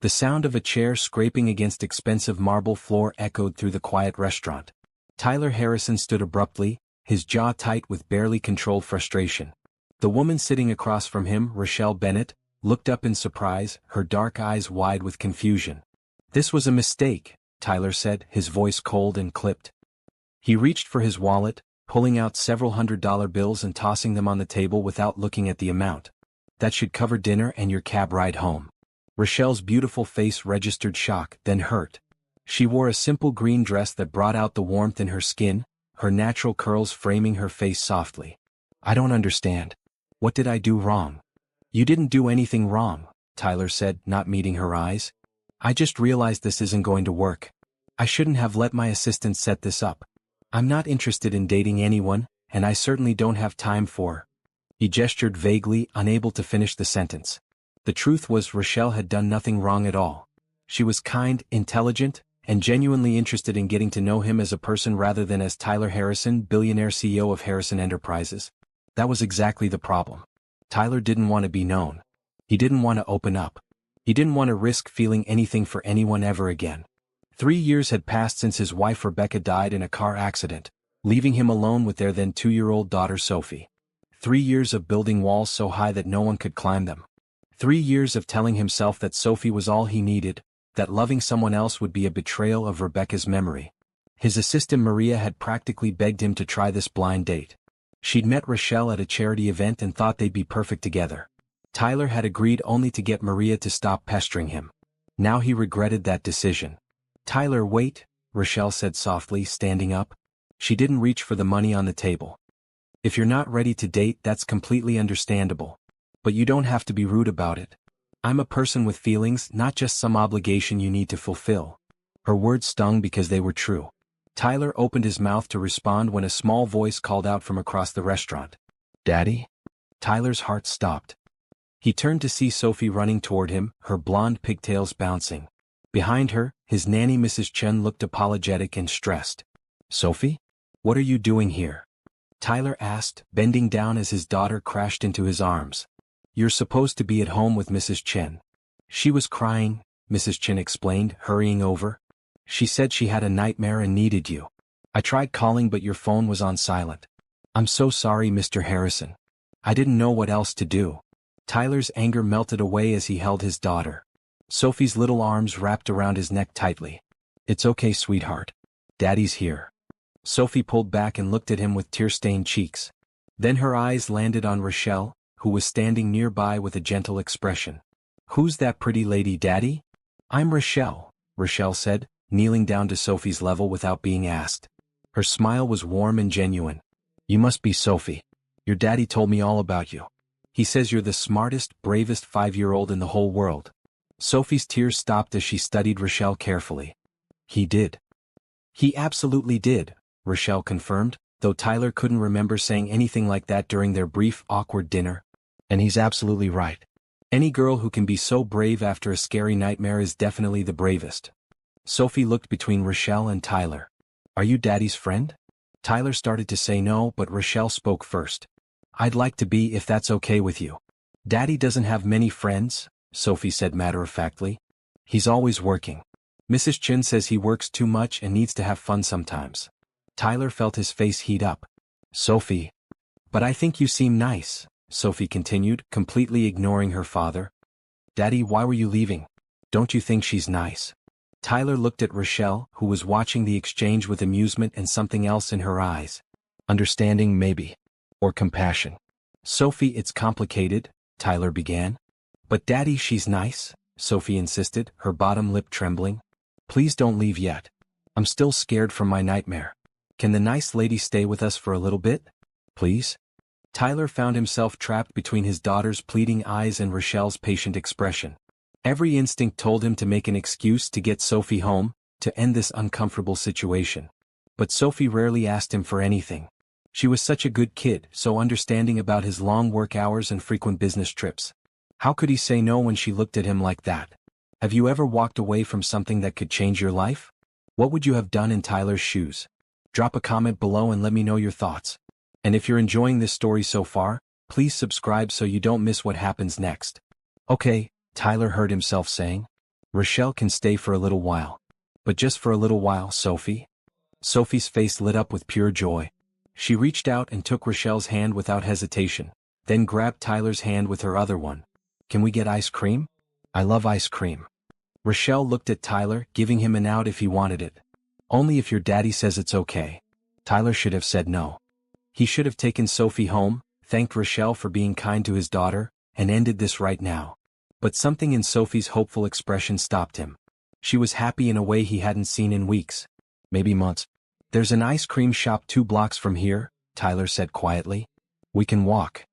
The sound of a chair scraping against expensive marble floor echoed through the quiet restaurant. Tyler Harrison stood abruptly, his jaw tight with barely controlled frustration. The woman sitting across from him, Rochelle Bennett, looked up in surprise, her dark eyes wide with confusion. "This was a mistake," Tyler said, his voice cold and clipped. He reached for his wallet, pulling out several $100 bills and tossing them on the table without looking at the amount. "That should cover dinner and your cab ride home." Rochelle's beautiful face registered shock, then hurt. She wore a simple green dress that brought out the warmth in her skin, her natural curls framing her face softly. "I don't understand. What did I do wrong?" "You didn't do anything wrong," Tyler said, not meeting her eyes. "I just realized this isn't going to work. I shouldn't have let my assistant set this up. I'm not interested in dating anyone, and I certainly don't have time for—" He gestured vaguely, unable to finish the sentence. The truth was Rochelle had done nothing wrong at all. She was kind, intelligent, and genuinely interested in getting to know him as a person rather than as Tyler Harrison, billionaire CEO of Harrison Enterprises. That was exactly the problem. Tyler didn't want to be known. He didn't want to open up. He didn't want to risk feeling anything for anyone ever again. 3 years had passed since his wife Rebecca died in a car accident, leaving him alone with their then 2-year-old daughter Sophie. 3 years of building walls so high that no one could climb them. 3 years of telling himself that Sophie was all he needed, that loving someone else would be a betrayal of Rebecca's memory. His assistant Maria had practically begged him to try this blind date. She'd met Rochelle at a charity event and thought they'd be perfect together. Tyler had agreed only to get Maria to stop pestering him. Now he regretted that decision. "Tyler, wait," Rochelle said softly, standing up. She didn't reach for the money on the table. "If you're not ready to date, that's completely understandable. But you don't have to be rude about it. I'm a person with feelings, not just some obligation you need to fulfill." Her words stung because they were true. Tyler opened his mouth to respond when a small voice called out from across the restaurant. "Daddy?" Tyler's heart stopped. He turned to see Sophie running toward him, her blonde pigtails bouncing. Behind her, his nanny Mrs. Chen looked apologetic and stressed. "Sophie? What are you doing here?" Tyler asked, bending down as his daughter crashed into his arms. "You're supposed to be at home with Mrs. Chen." "She was crying," Mrs. Chen explained, hurrying over. "She said she had a nightmare and needed you. I tried calling but your phone was on silent." "I'm so sorry, Mr. Harrison. I didn't know what else to do." Tyler's anger melted away as he held his daughter. Sophie's little arms wrapped around his neck tightly. "It's okay, sweetheart. Daddy's here." Sophie pulled back and looked at him with tear-stained cheeks. Then her eyes landed on Rochelle, who was standing nearby with a gentle expression. "Who's that pretty lady, Daddy?" "I'm Rochelle," Rochelle said, kneeling down to Sophie's level without being asked. Her smile was warm and genuine. "You must be Sophie. Your daddy told me all about you. He says you're the smartest, bravest 5-year-old in the whole world." Sophie's tears stopped as she studied Rochelle carefully. "He did." "He absolutely did," Rochelle confirmed, though Tyler couldn't remember saying anything like that during their brief, awkward dinner. "And he's absolutely right. Any girl who can be so brave after a scary nightmare is definitely the bravest." Sophie looked between Rochelle and Tyler. "Are you Daddy's friend?" Tyler started to say no, but Rochelle spoke first. "I'd like to be if that's okay with you." "Daddy doesn't have many friends," Sophie said matter-of-factly. "He's always working. Mrs. Chen says he works too much and needs to have fun sometimes." Tyler felt his face heat up. "Sophie." "But I think you seem nice," Sophie continued, completely ignoring her father. "Daddy, why were you leaving? Don't you think she's nice?" Tyler looked at Rochelle, who was watching the exchange with amusement and something else in her eyes. Understanding, maybe. Or compassion. "Sophie, it's complicated," Tyler began. "But Daddy, she's nice," Sophie insisted, her bottom lip trembling. "Please don't leave yet. I'm still scared from my nightmare. Can the nice lady stay with us for a little bit? Please?" Tyler found himself trapped between his daughter's pleading eyes and Rochelle's patient expression. Every instinct told him to make an excuse to get Sophie home, to end this uncomfortable situation. But Sophie rarely asked him for anything. She was such a good kid, so understanding about his long work hours and frequent business trips. How could he say no when she looked at him like that? Have you ever walked away from something that could change your life? What would you have done in Tyler's shoes? Drop a comment below and let me know your thoughts. And if you're enjoying this story so far, please subscribe so you don't miss what happens next. "Okay," Tyler heard himself saying. Rochelle can stay for a little while. But just for a little while, Sophie? Sophie's face lit up with pure joy. She reached out and took Rochelle's hand without hesitation, then grabbed Tyler's hand with her other one. Can we get ice cream? I love ice cream. Rochelle looked at Tyler, giving him an out if he wanted it. Only if your daddy says it's okay. Tyler should have said no. He should have taken Sophie home, thanked Rochelle for being kind to his daughter, and ended this right now. But something in Sophie's hopeful expression stopped him. She was happy in a way he hadn't seen in weeks. Maybe months. There's an ice cream shop 2 blocks from here, Tyler said quietly. We can walk.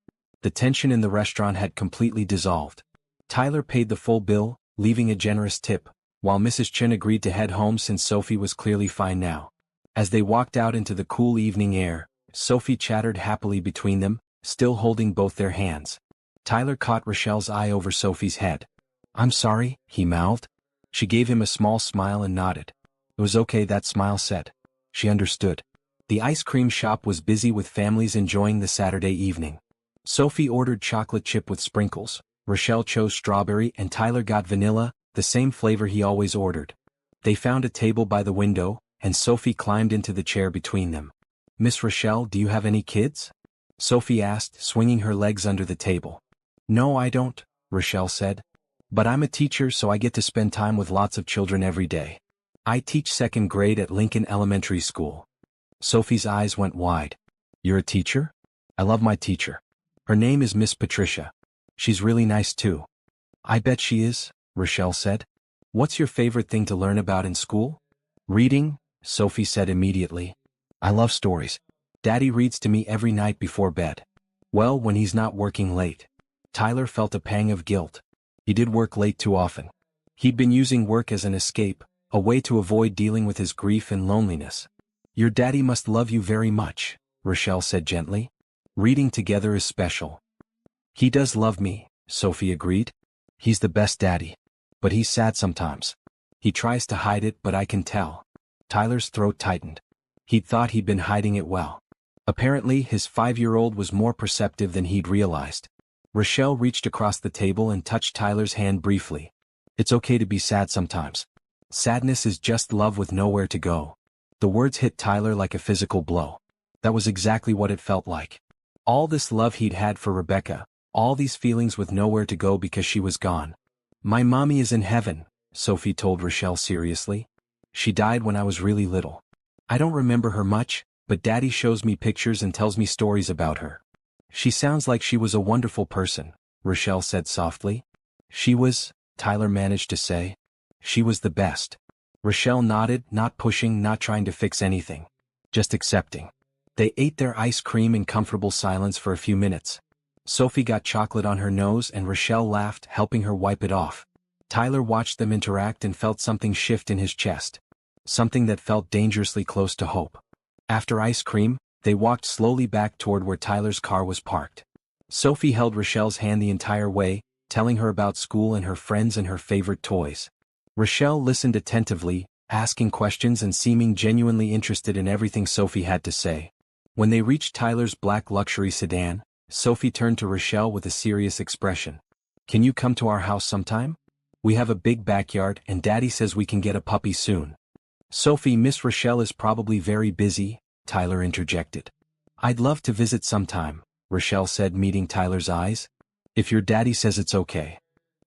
The tension in the restaurant had completely dissolved. Tyler paid the full bill, leaving a generous tip, while Mrs. Chen agreed to head home since Sophie was clearly fine now. As they walked out into the cool evening air, Sophie chattered happily between them, still holding both their hands. Tyler caught Rochelle's eye over Sophie's head. I'm sorry, he mouthed. She gave him a small smile and nodded. It was okay, that smile said. She understood. The ice cream shop was busy with families enjoying the Saturday evening. Sophie ordered chocolate chip with sprinkles, Rochelle chose strawberry and Tyler got vanilla, the same flavor he always ordered. They found a table by the window, and Sophie climbed into the chair between them. Miss Rochelle, do you have any kids? Sophie asked, swinging her legs under the table. No, I don't, Rochelle said. But I'm a teacher, so I get to spend time with lots of children every day. I teach 2nd grade at Lincoln Elementary School. Sophie's eyes went wide. You're a teacher? I love my teacher. Her name is Miss Patricia. She's really nice too. I bet she is, Rochelle said. What's your favorite thing to learn about in school? Reading, Sophie said immediately. I love stories. Daddy reads to me every night before bed. Well, when he's not working late. Tyler felt a pang of guilt. He did work late too often. He'd been using work as an escape, a way to avoid dealing with his grief and loneliness. Your daddy must love you very much, Rochelle said gently. Reading together is special. He does love me, Sophie agreed. He's the best daddy. But he's sad sometimes. He tries to hide it, but I can tell. Tyler's throat tightened. He'd thought he'd been hiding it well. Apparently, his 5-year-old was more perceptive than he'd realized. Rochelle reached across the table and touched Tyler's hand briefly. It's okay to be sad sometimes. Sadness is just love with nowhere to go. The words hit Tyler like a physical blow. That was exactly what it felt like. All this love he'd had for Rebecca, all these feelings with nowhere to go because she was gone. My mommy is in heaven, Sophie told Rochelle seriously. She died when I was really little. I don't remember her much, but Daddy shows me pictures and tells me stories about her. She sounds like she was a wonderful person, Rochelle said softly. She was, Tyler managed to say. She was the best. Rochelle nodded, not pushing, not trying to fix anything. Just accepting. They ate their ice cream in comfortable silence for a few minutes. Sophie got chocolate on her nose and Rochelle laughed, helping her wipe it off. Tyler watched them interact and felt something shift in his chest. Something that felt dangerously close to hope. After ice cream, they walked slowly back toward where Tyler's car was parked. Sophie held Rochelle's hand the entire way, telling her about school and her friends and her favorite toys. Rochelle listened attentively, asking questions and seeming genuinely interested in everything Sophie had to say. When they reached Tyler's black luxury sedan, Sophie turned to Rochelle with a serious expression. Can you come to our house sometime? We have a big backyard and Daddy says we can get a puppy soon. Sophie, Miss Rochelle is probably very busy, Tyler interjected. I'd love to visit sometime, Rochelle said, meeting Tyler's eyes. If your daddy says it's okay.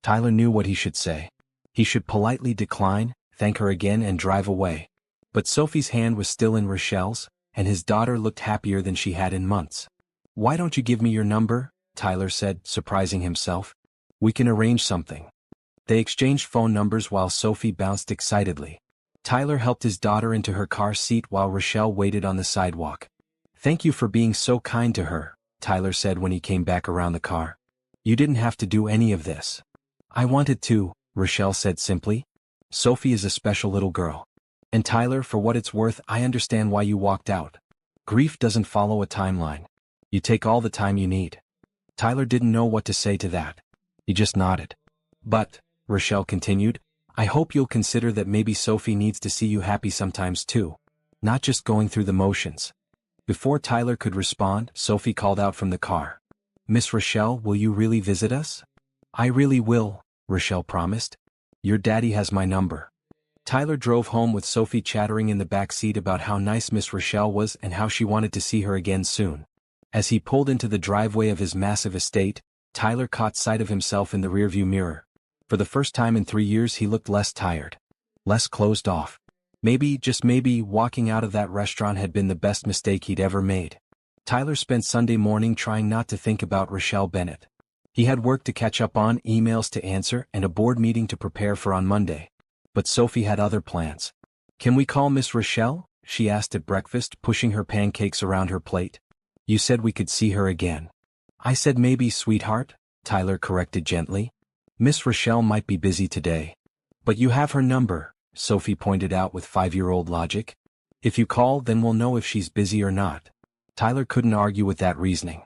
Tyler knew what he should say. He should politely decline, thank her again and drive away. But Sophie's hand was still in Rochelle's, and his daughter looked happier than she had in months. Why don't you give me your number? Tyler said, surprising himself. We can arrange something. They exchanged phone numbers while Sophie bounced excitedly. Tyler helped his daughter into her car seat while Rochelle waited on the sidewalk. Thank you for being so kind to her, Tyler said when he came back around the car. You didn't have to do any of this. I wanted to, Rochelle said simply. Sophie is a special little girl. And Tyler, for what it's worth, I understand why you walked out. Grief doesn't follow a timeline. You take all the time you need. Tyler didn't know what to say to that. He just nodded. But, Rochelle continued, I hope you'll consider that maybe Sophie needs to see you happy sometimes too. Not just going through the motions. Before Tyler could respond, Sophie called out from the car. Miss Rochelle, will you really visit us? I really will, Rochelle promised. Your daddy has my number. Tyler drove home with Sophie chattering in the back seat about how nice Miss Rochelle was and how she wanted to see her again soon. As he pulled into the driveway of his massive estate, Tyler caught sight of himself in the rearview mirror. For the first time in 3 years he looked less tired. Less closed off. Maybe, just maybe, walking out of that restaurant had been the best mistake he'd ever made. Tyler spent Sunday morning trying not to think about Rochelle Bennett. He had work to catch up on, emails to answer, and a board meeting to prepare for on Monday. But Sophie had other plans. "Can we call Miss Rochelle?" she asked at breakfast, pushing her pancakes around her plate. "You said we could see her again." "I said maybe, sweetheart," Tyler corrected gently. "Miss Rochelle might be busy today." "But you have her number," Sophie pointed out with 5-year-old logic. "If you call, then we'll know if she's busy or not." Tyler couldn't argue with that reasoning.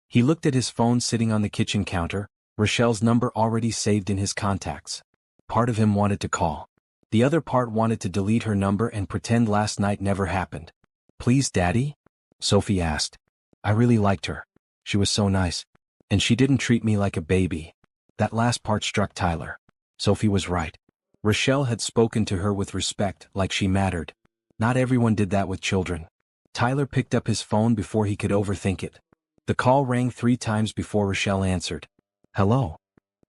He looked at his phone sitting on the kitchen counter, Rochelle's number already saved in his contacts. Part of him wanted to call. The other part wanted to delete her number and pretend last night never happened. "Please, Daddy?" Sophie asked. "I really liked her. She was so nice. And she didn't treat me like a baby." That last part struck Tyler. Sophie was right. Rochelle had spoken to her with respect, like she mattered. Not everyone did that with children. Tyler picked up his phone before he could overthink it. The call rang 3 times before Rochelle answered. "Hello."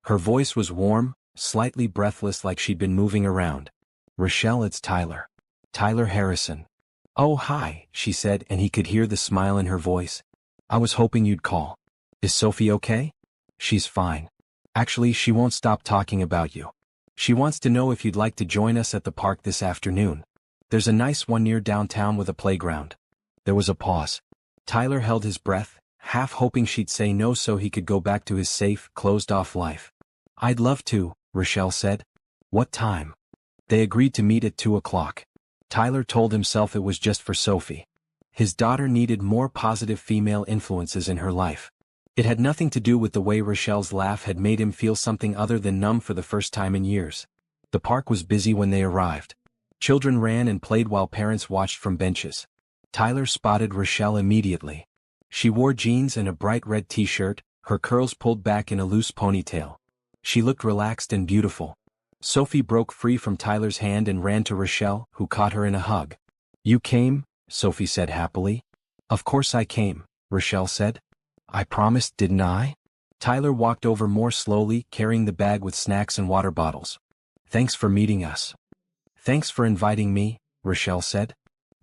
Her voice was warm, slightly breathless, like she'd been moving around. "Rochelle, it's Tyler. Tyler Harrison." "Oh, hi," she said, and he could hear the smile in her voice. "I was hoping you'd call. Is Sophie okay?" "She's fine. Actually, she won't stop talking about you. She wants to know if you'd like to join us at the park this afternoon. There's a nice one near downtown with a playground." There was a pause. Tyler held his breath, half hoping she'd say no so he could go back to his safe, closed-off life. "I'd love to," Rochelle said. "What time?" They agreed to meet at 2 o'clock. Tyler told himself it was just for Sophie. His daughter needed more positive female influences in her life. It had nothing to do with the way Rochelle's laugh had made him feel something other than numb for the first time in years. The park was busy when they arrived. Children ran and played while parents watched from benches. Tyler spotted Rochelle immediately. She wore jeans and a bright red t-shirt, her curls pulled back in a loose ponytail. She looked relaxed and beautiful. Sophie broke free from Tyler's hand and ran to Rochelle, who caught her in a hug. "You came?" Sophie said happily. "Of course I came," Rochelle said. "I promised, didn't I?" Tyler walked over more slowly, carrying the bag with snacks and water bottles. "Thanks for meeting us." "Thanks for inviting me," Rochelle said.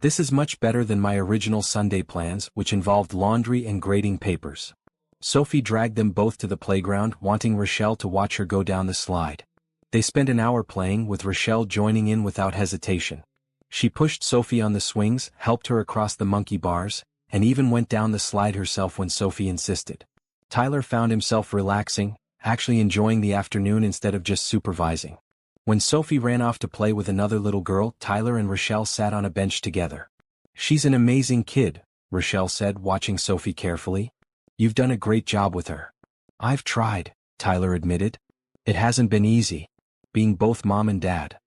"This is much better than my original Sunday plans, which involved laundry and grading papers." Sophie dragged them both to the playground, wanting Rochelle to watch her go down the slide. They spent an hour playing, with Rochelle joining in without hesitation. She pushed Sophie on the swings, helped her across the monkey bars, and even went down the slide herself when Sophie insisted. Tyler found himself relaxing, actually enjoying the afternoon instead of just supervising. When Sophie ran off to play with another little girl, Tyler and Rochelle sat on a bench together. "She's an amazing kid," Rochelle said, watching Sophie carefully. "You've done a great job with her." "I've tried," Tyler admitted. "It hasn't been easy, being both mom and dad."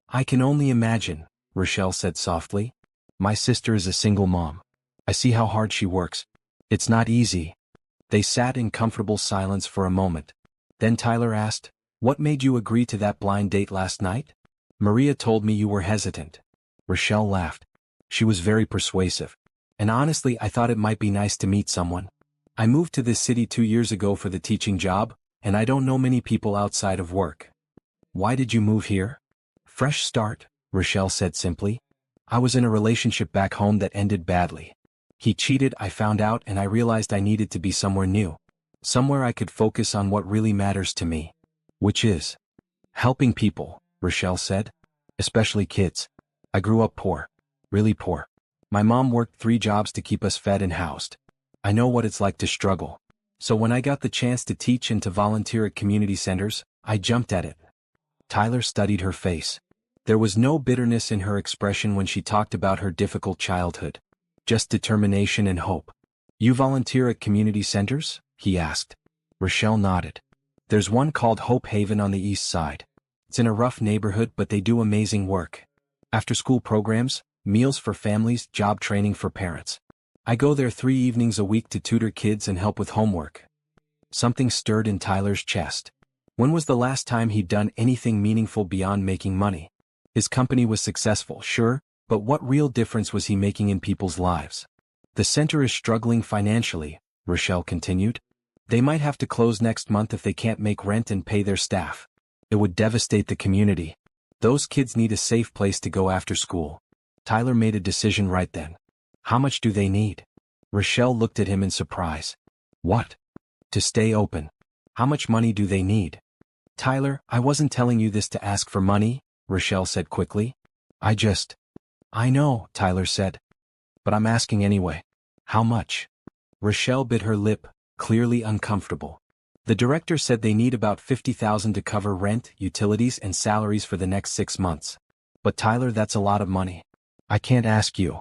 "I can only imagine," Rochelle said softly. "My sister is a single mom. I see how hard she works. It's not easy." They sat in comfortable silence for a moment. Then Tyler asked, "What made you agree to that blind date last night?" "Maria told me you were hesitant." Rochelle laughed. She was very persuasive. "And honestly, I thought it might be nice to meet someone. I moved to this city 2 years ago for the teaching job, and I don't know many people outside of work." "Why did you move here?" "Fresh start," Rochelle said simply. "I was in a relationship back home that ended badly. He cheated, I found out, and I realized I needed to be somewhere new. Somewhere I could focus on what really matters to me." "Which is?" "Helping people," Rochelle said. "Especially kids. I grew up poor. Really poor. My mom worked 3 jobs to keep us fed and housed. I know what it's like to struggle. So when I got the chance to teach and to volunteer at community centers, I jumped at it." Tyler studied her face. There was no bitterness in her expression when she talked about her difficult childhood. Just determination and hope. "You volunteer at community centers?" he asked. Rochelle nodded. "There's one called Hope Haven on the east side. It's in a rough neighborhood, but they do amazing work. After-school programs, meals for families, job training for parents. I go there 3 evenings a week to tutor kids and help with homework." Something stirred in Tyler's chest. When was the last time he'd done anything meaningful beyond making money? His company was successful, sure, but what real difference was he making in people's lives? The center is struggling financially, Rochelle continued. They might have to close next month if they can't make rent and pay their staff. It would devastate the community. Those kids need a safe place to go after school. Tyler made a decision right then. How much do they need? Rochelle looked at him in surprise. What? To stay open. How much money do they need? Tyler, I wasn't telling you this to ask for money, Rochelle said quickly. I know, Tyler said. But I'm asking anyway. How much? Rochelle bit her lip, clearly uncomfortable. The director said they need about $50,000 to cover rent, utilities and salaries for the next 6 months. But Tyler, that's a lot of money. I can't ask you.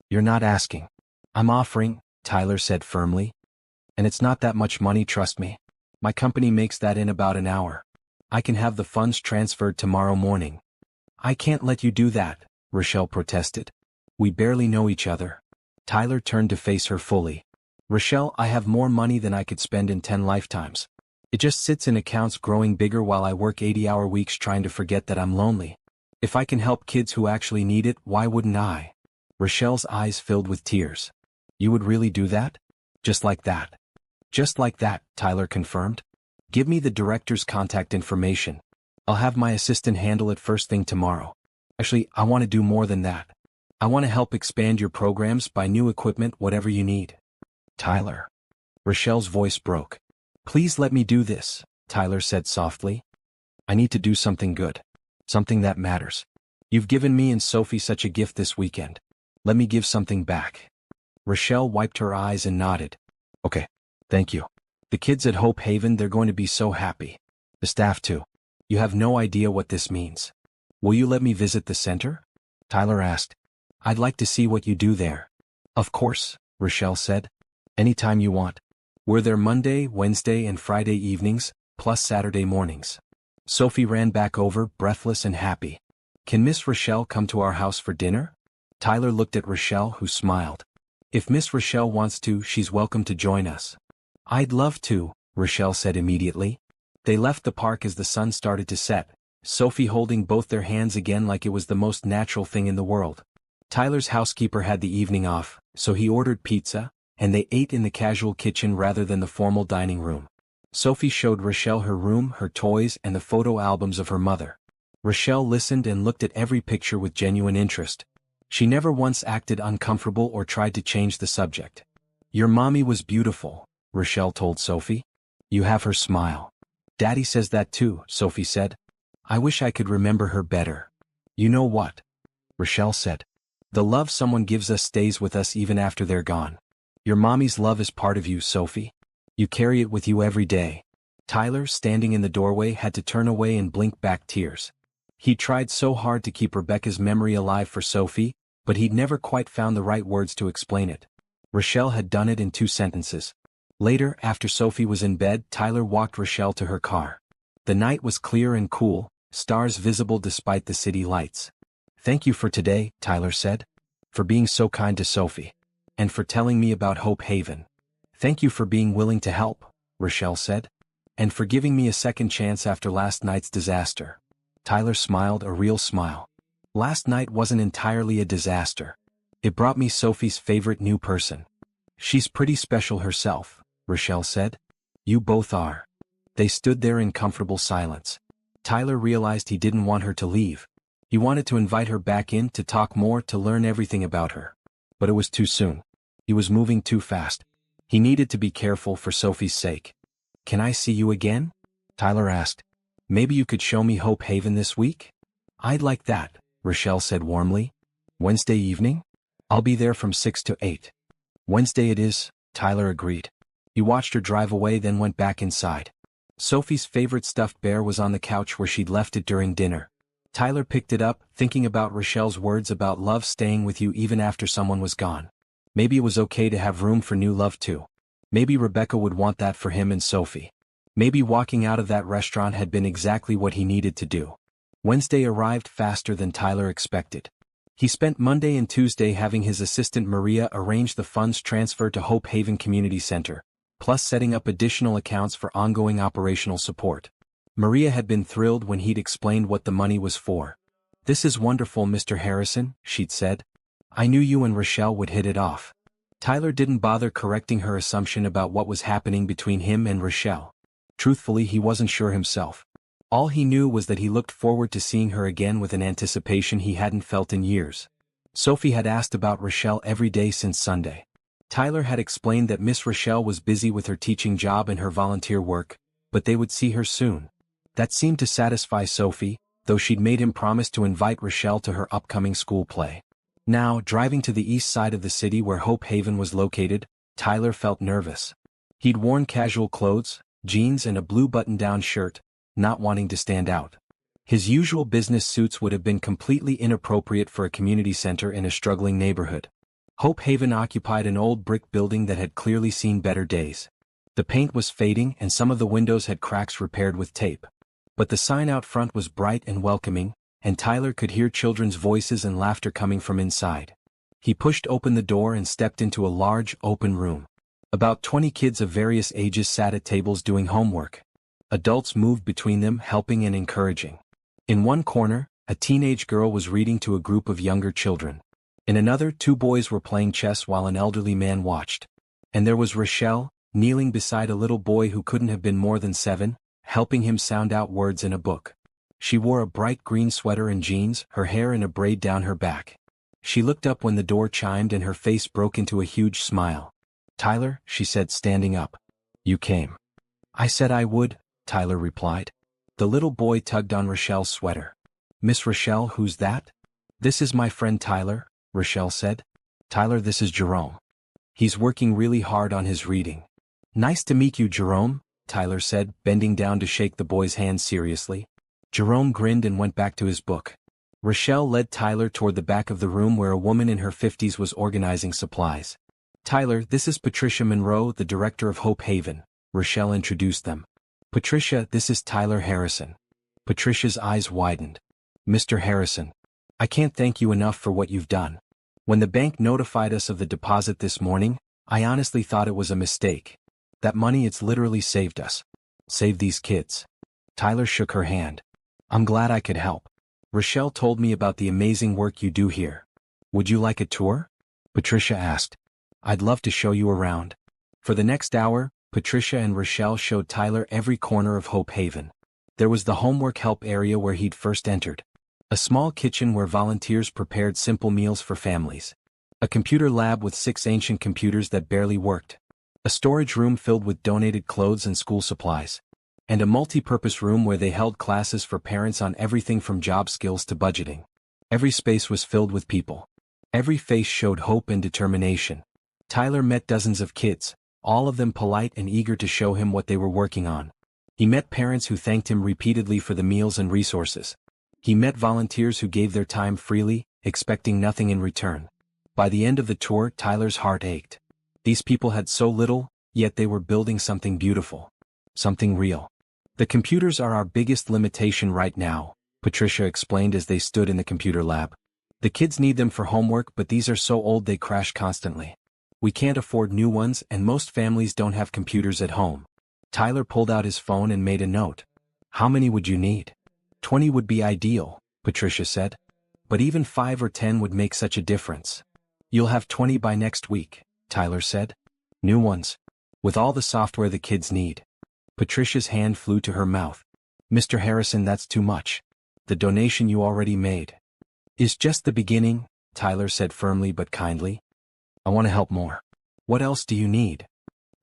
You're not asking. I'm offering, Tyler said firmly. And it's not that much money, trust me. My company makes that in about an hour. I can have the funds transferred tomorrow morning. I can't let you do that, Rochelle protested. We barely know each other. Tyler turned to face her fully. Rochelle, I have more money than I could spend in 10 lifetimes. It just sits in accounts growing bigger while I work 80-hour weeks trying to forget that I'm lonely. If I can help kids who actually need it, why wouldn't I? Rochelle's eyes filled with tears. You would really do that? Just like that? Just like that, Tyler confirmed. Give me the director's contact information. I'll have my assistant handle it first thing tomorrow. Actually, I want to do more than that. I want to help expand your programs, buy new equipment, whatever you need. Tyler. Rochelle's voice broke. Please let me do this, Tyler said softly. I need to do something good. Something that matters. You've given me and Sophie such a gift this weekend. Let me give something back. Rochelle wiped her eyes and nodded. Okay, thank you. The kids at Hope Haven, they're going to be so happy. The staff too. You have no idea what this means. Will you let me visit the center? Tyler asked. I'd like to see what you do there. Of course, Rochelle said. Anytime you want. We're there Monday, Wednesday, and Friday evenings, plus Saturday mornings. Sophie ran back over, breathless and happy. Can Miss Rochelle come to our house for dinner? Tyler looked at Rochelle, who smiled. If Miss Rochelle wants to, she's welcome to join us. I'd love to, Rochelle said immediately. They left the park as the sun started to set, Sophie holding both their hands again like it was the most natural thing in the world. Tyler's housekeeper had the evening off, so he ordered pizza, and they ate in the casual kitchen rather than the formal dining room. Sophie showed Rochelle her room, her toys, and the photo albums of her mother. Rochelle listened and looked at every picture with genuine interest. She never once acted uncomfortable or tried to change the subject. Your mommy was beautiful, Rochelle told Sophie. You have her smile. Daddy says that too, Sophie said. I wish I could remember her better. You know what? Rochelle said. The love someone gives us stays with us even after they're gone. Your mommy's love is part of you, Sophie. You carry it with you every day. Tyler, standing in the doorway, had to turn away and blink back tears. He tried so hard to keep Rebecca's memory alive for Sophie, but he'd never quite found the right words to explain it. Rochelle had done it in 2 sentences. Later, after Sophie was in bed, Tyler walked Rochelle to her car. The night was clear and cool, stars visible despite the city lights. Thank you for today, Tyler said. For being so kind to Sophie. And for telling me about Hope Haven. Thank you for being willing to help, Rochelle said. And for giving me a second chance after last night's disaster. Tyler smiled, a real smile. Last night wasn't entirely a disaster. It brought me Sophie's favorite new person. She's pretty special herself, Rochelle said. You both are. They stood there in comfortable silence. Tyler realized he didn't want her to leave. He wanted to invite her back in to talk more, to learn everything about her. But it was too soon. He was moving too fast. He needed to be careful for Sophie's sake. Can I see you again? Tyler asked. Maybe you could show me Hope Haven this week? I'd like that, Rochelle said warmly. Wednesday evening? I'll be there from 6 to 8. Wednesday it is, Tyler agreed. He watched her drive away, then went back inside. Sophie's favorite stuffed bear was on the couch where she'd left it during dinner. Tyler picked it up, thinking about Rochelle's words about love staying with you even after someone was gone. Maybe it was okay to have room for new love too. Maybe Rebecca would want that for him and Sophie. Maybe walking out of that restaurant had been exactly what he needed to do. Wednesday arrived faster than Tyler expected. He spent Monday and Tuesday having his assistant Maria arrange the funds transfer to Hope Haven Community Center, plus setting up additional accounts for ongoing operational support. Maria had been thrilled when he'd explained what the money was for. "This is wonderful, Mr. Harrison," she'd said. "I knew you and Rochelle would hit it off." Tyler didn't bother correcting her assumption about what was happening between him and Rochelle. Truthfully, he wasn't sure himself. All he knew was that he looked forward to seeing her again with an anticipation he hadn't felt in years. Sophie had asked about Rochelle every day since Sunday. Tyler had explained that Miss Rochelle was busy with her teaching job and her volunteer work, but they would see her soon. That seemed to satisfy Sophie, though she'd made him promise to invite Rochelle to her upcoming school play. Now, driving to the east side of the city where Hope Haven was located, Tyler felt nervous. He'd worn casual clothes, jeans and a blue button-down shirt, not wanting to stand out. His usual business suits would have been completely inappropriate for a community center in a struggling neighborhood. Hope Haven occupied an old brick building that had clearly seen better days. The paint was fading and some of the windows had cracks repaired with tape. But the sign out front was bright and welcoming, and Tyler could hear children's voices and laughter coming from inside. He pushed open the door and stepped into a large, open room. About 20 kids of various ages sat at tables doing homework. Adults moved between them, helping and encouraging. In one corner, a teenage girl was reading to a group of younger children. In another, 2 boys were playing chess while an elderly man watched. And there was Rochelle, kneeling beside a little boy who couldn't have been more than 7, helping him sound out words in a book. She wore a bright green sweater and jeans, her hair in a braid down her back. She looked up when the door chimed and her face broke into a huge smile. "Tyler," she said, standing up. "You came." "I said I would," Tyler replied. The little boy tugged on Rochelle's sweater. "Miss Rochelle, who's that?" "This is my friend Tyler," Rochelle said. "Tyler, this is Jerome. He's working really hard on his reading." "Nice to meet you, Jerome," Tyler said, bending down to shake the boy's hand seriously. Jerome grinned and went back to his book. Rochelle led Tyler toward the back of the room where a woman in her 50s was organizing supplies. "Tyler, this is Patricia Monroe, the director of Hope Haven," Rochelle introduced them. "Patricia, this is Tyler Harrison." Patricia's eyes widened. "Mr. Harrison, I can't thank you enough for what you've done. When the bank notified us of the deposit this morning, I honestly thought it was a mistake. That money, it's literally saved us. Saved these kids." Tyler shook her hand. "I'm glad I could help. Rochelle told me about the amazing work you do here. Would you like a tour?" Patricia asked. "I'd love to show you around." For the next hour, Patricia and Rochelle showed Tyler every corner of Hope Haven. There was the homework help area where he'd first entered. A small kitchen where volunteers prepared simple meals for families. A computer lab with 6 ancient computers that barely worked. A storage room filled with donated clothes and school supplies. And a multi-purpose room where they held classes for parents on everything from job skills to budgeting. Every space was filled with people. Every face showed hope and determination. Tyler met dozens of kids, all of them polite and eager to show him what they were working on. He met parents who thanked him repeatedly for the meals and resources. He met volunteers who gave their time freely, expecting nothing in return. By the end of the tour, Tyler's heart ached. These people had so little, yet they were building something beautiful. Something real. "The computers are our biggest limitation right now," Patricia explained as they stood in the computer lab. "The kids need them for homework, but these are so old they crash constantly. We can't afford new ones and most families don't have computers at home." Tyler pulled out his phone and made a note. "How many would you need?" 20 would be ideal," Patricia said. "But even 5 or 10 would make such a difference." "You'll have 20 by next week," Tyler said. "New ones. With all the software the kids need." Patricia's hand flew to her mouth. "Mr. Harrison, that's too much. The donation you already made is just the beginning," Tyler said firmly but kindly. "I want to help more. What else do you need?"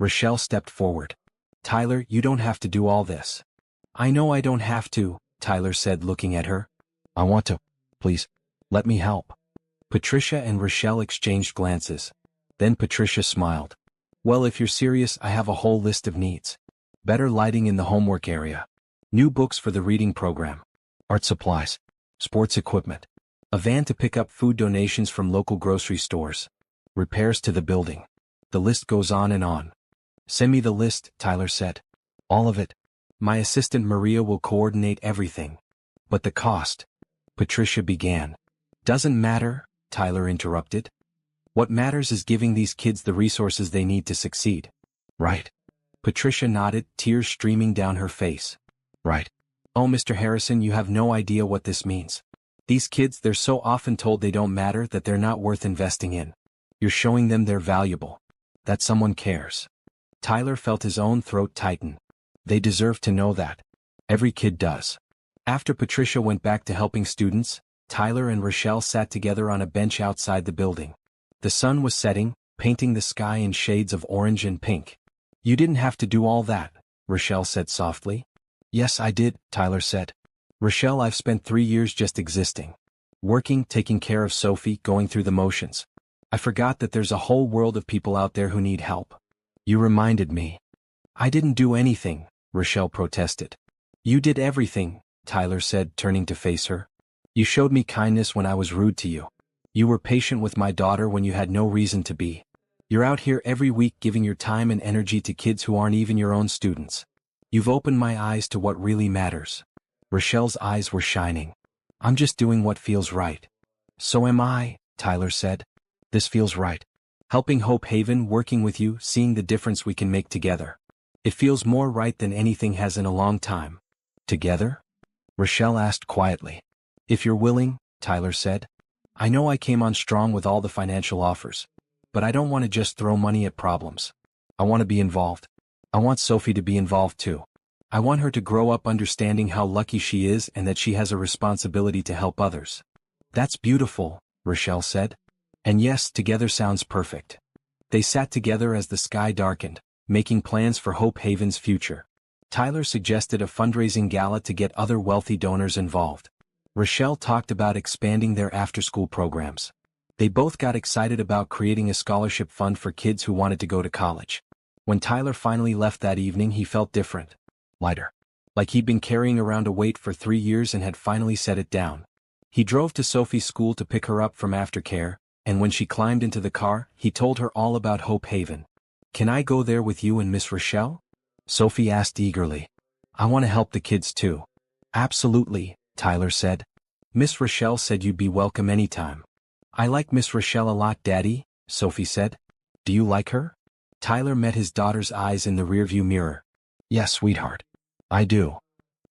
Rochelle stepped forward. "Tyler, you don't have to do all this." "I know I don't have to," Tyler said, looking at her. "I want to. Please, let me help." Patricia and Rochelle exchanged glances. Then Patricia smiled. "Well, if you're serious, I have a whole list of needs. Better lighting in the homework area. New books for the reading program. Art supplies. Sports equipment. A van to pick up food donations from local grocery stores. Repairs to the building. The list goes on and on." "Send me the list," Tyler said. "All of it. My assistant Maria will coordinate everything." "But the cost," Patricia began. "Doesn't matter," Tyler interrupted. "What matters is giving these kids the resources they need to succeed." "Right." Patricia nodded, tears streaming down her face. "Right. Oh, Mr. Harrison, you have no idea what this means. These kids, they're so often told they don't matter, that they're not worth investing in. You're showing them they're valuable. That someone cares. Tyler felt his own throat tighten. They deserve to know that. Every kid does. After Patricia went back to helping students, Tyler and Rochelle sat together on a bench outside the building. The sun was setting, painting the sky in shades of orange and pink. You didn't have to do all that, Rochelle said softly. Yes, I did, Tyler said. Rochelle, I've spent 3 years just existing. Working, taking care of Sophie, going through the motions. I forgot that there's a whole world of people out there who need help. You reminded me. I didn't do anything, Rochelle protested. You did everything, Tyler said, turning to face her. You showed me kindness when I was rude to you. You were patient with my daughter when you had no reason to be. You're out here every week giving your time and energy to kids who aren't even your own students. You've opened my eyes to what really matters. Rochelle's eyes were shining. I'm just doing what feels right. So am I, Tyler said. This feels right. Helping Hope Haven, working with you, seeing the difference we can make together. It feels more right than anything has in a long time. Together? Rochelle asked quietly. If you're willing, Tyler said. I know I came on strong with all the financial offers. But I don't want to just throw money at problems. I want to be involved. I want Sophie to be involved too. I want her to grow up understanding how lucky she is and that she has a responsibility to help others. That's beautiful, Rochelle said. And yes, together sounds perfect. They sat together as the sky darkened, making plans for Hope Haven's future. Tyler suggested a fundraising gala to get other wealthy donors involved. Rochelle talked about expanding their after-school programs. They both got excited about creating a scholarship fund for kids who wanted to go to college. When Tyler finally left that evening, he felt different. Lighter. Like he'd been carrying around a weight for 3 years and had finally set it down. He drove to Sophie's school to pick her up from aftercare, and when she climbed into the car, he told her all about Hope Haven. Can I go there with you and Miss Rochelle? Sophie asked eagerly. I want to help the kids too. Absolutely, Tyler said. Miss Rochelle said you'd be welcome anytime. I like Miss Rochelle a lot, Daddy, Sophie said. Do you like her? Tyler met his daughter's eyes in the rearview mirror. Yes, sweetheart. I do.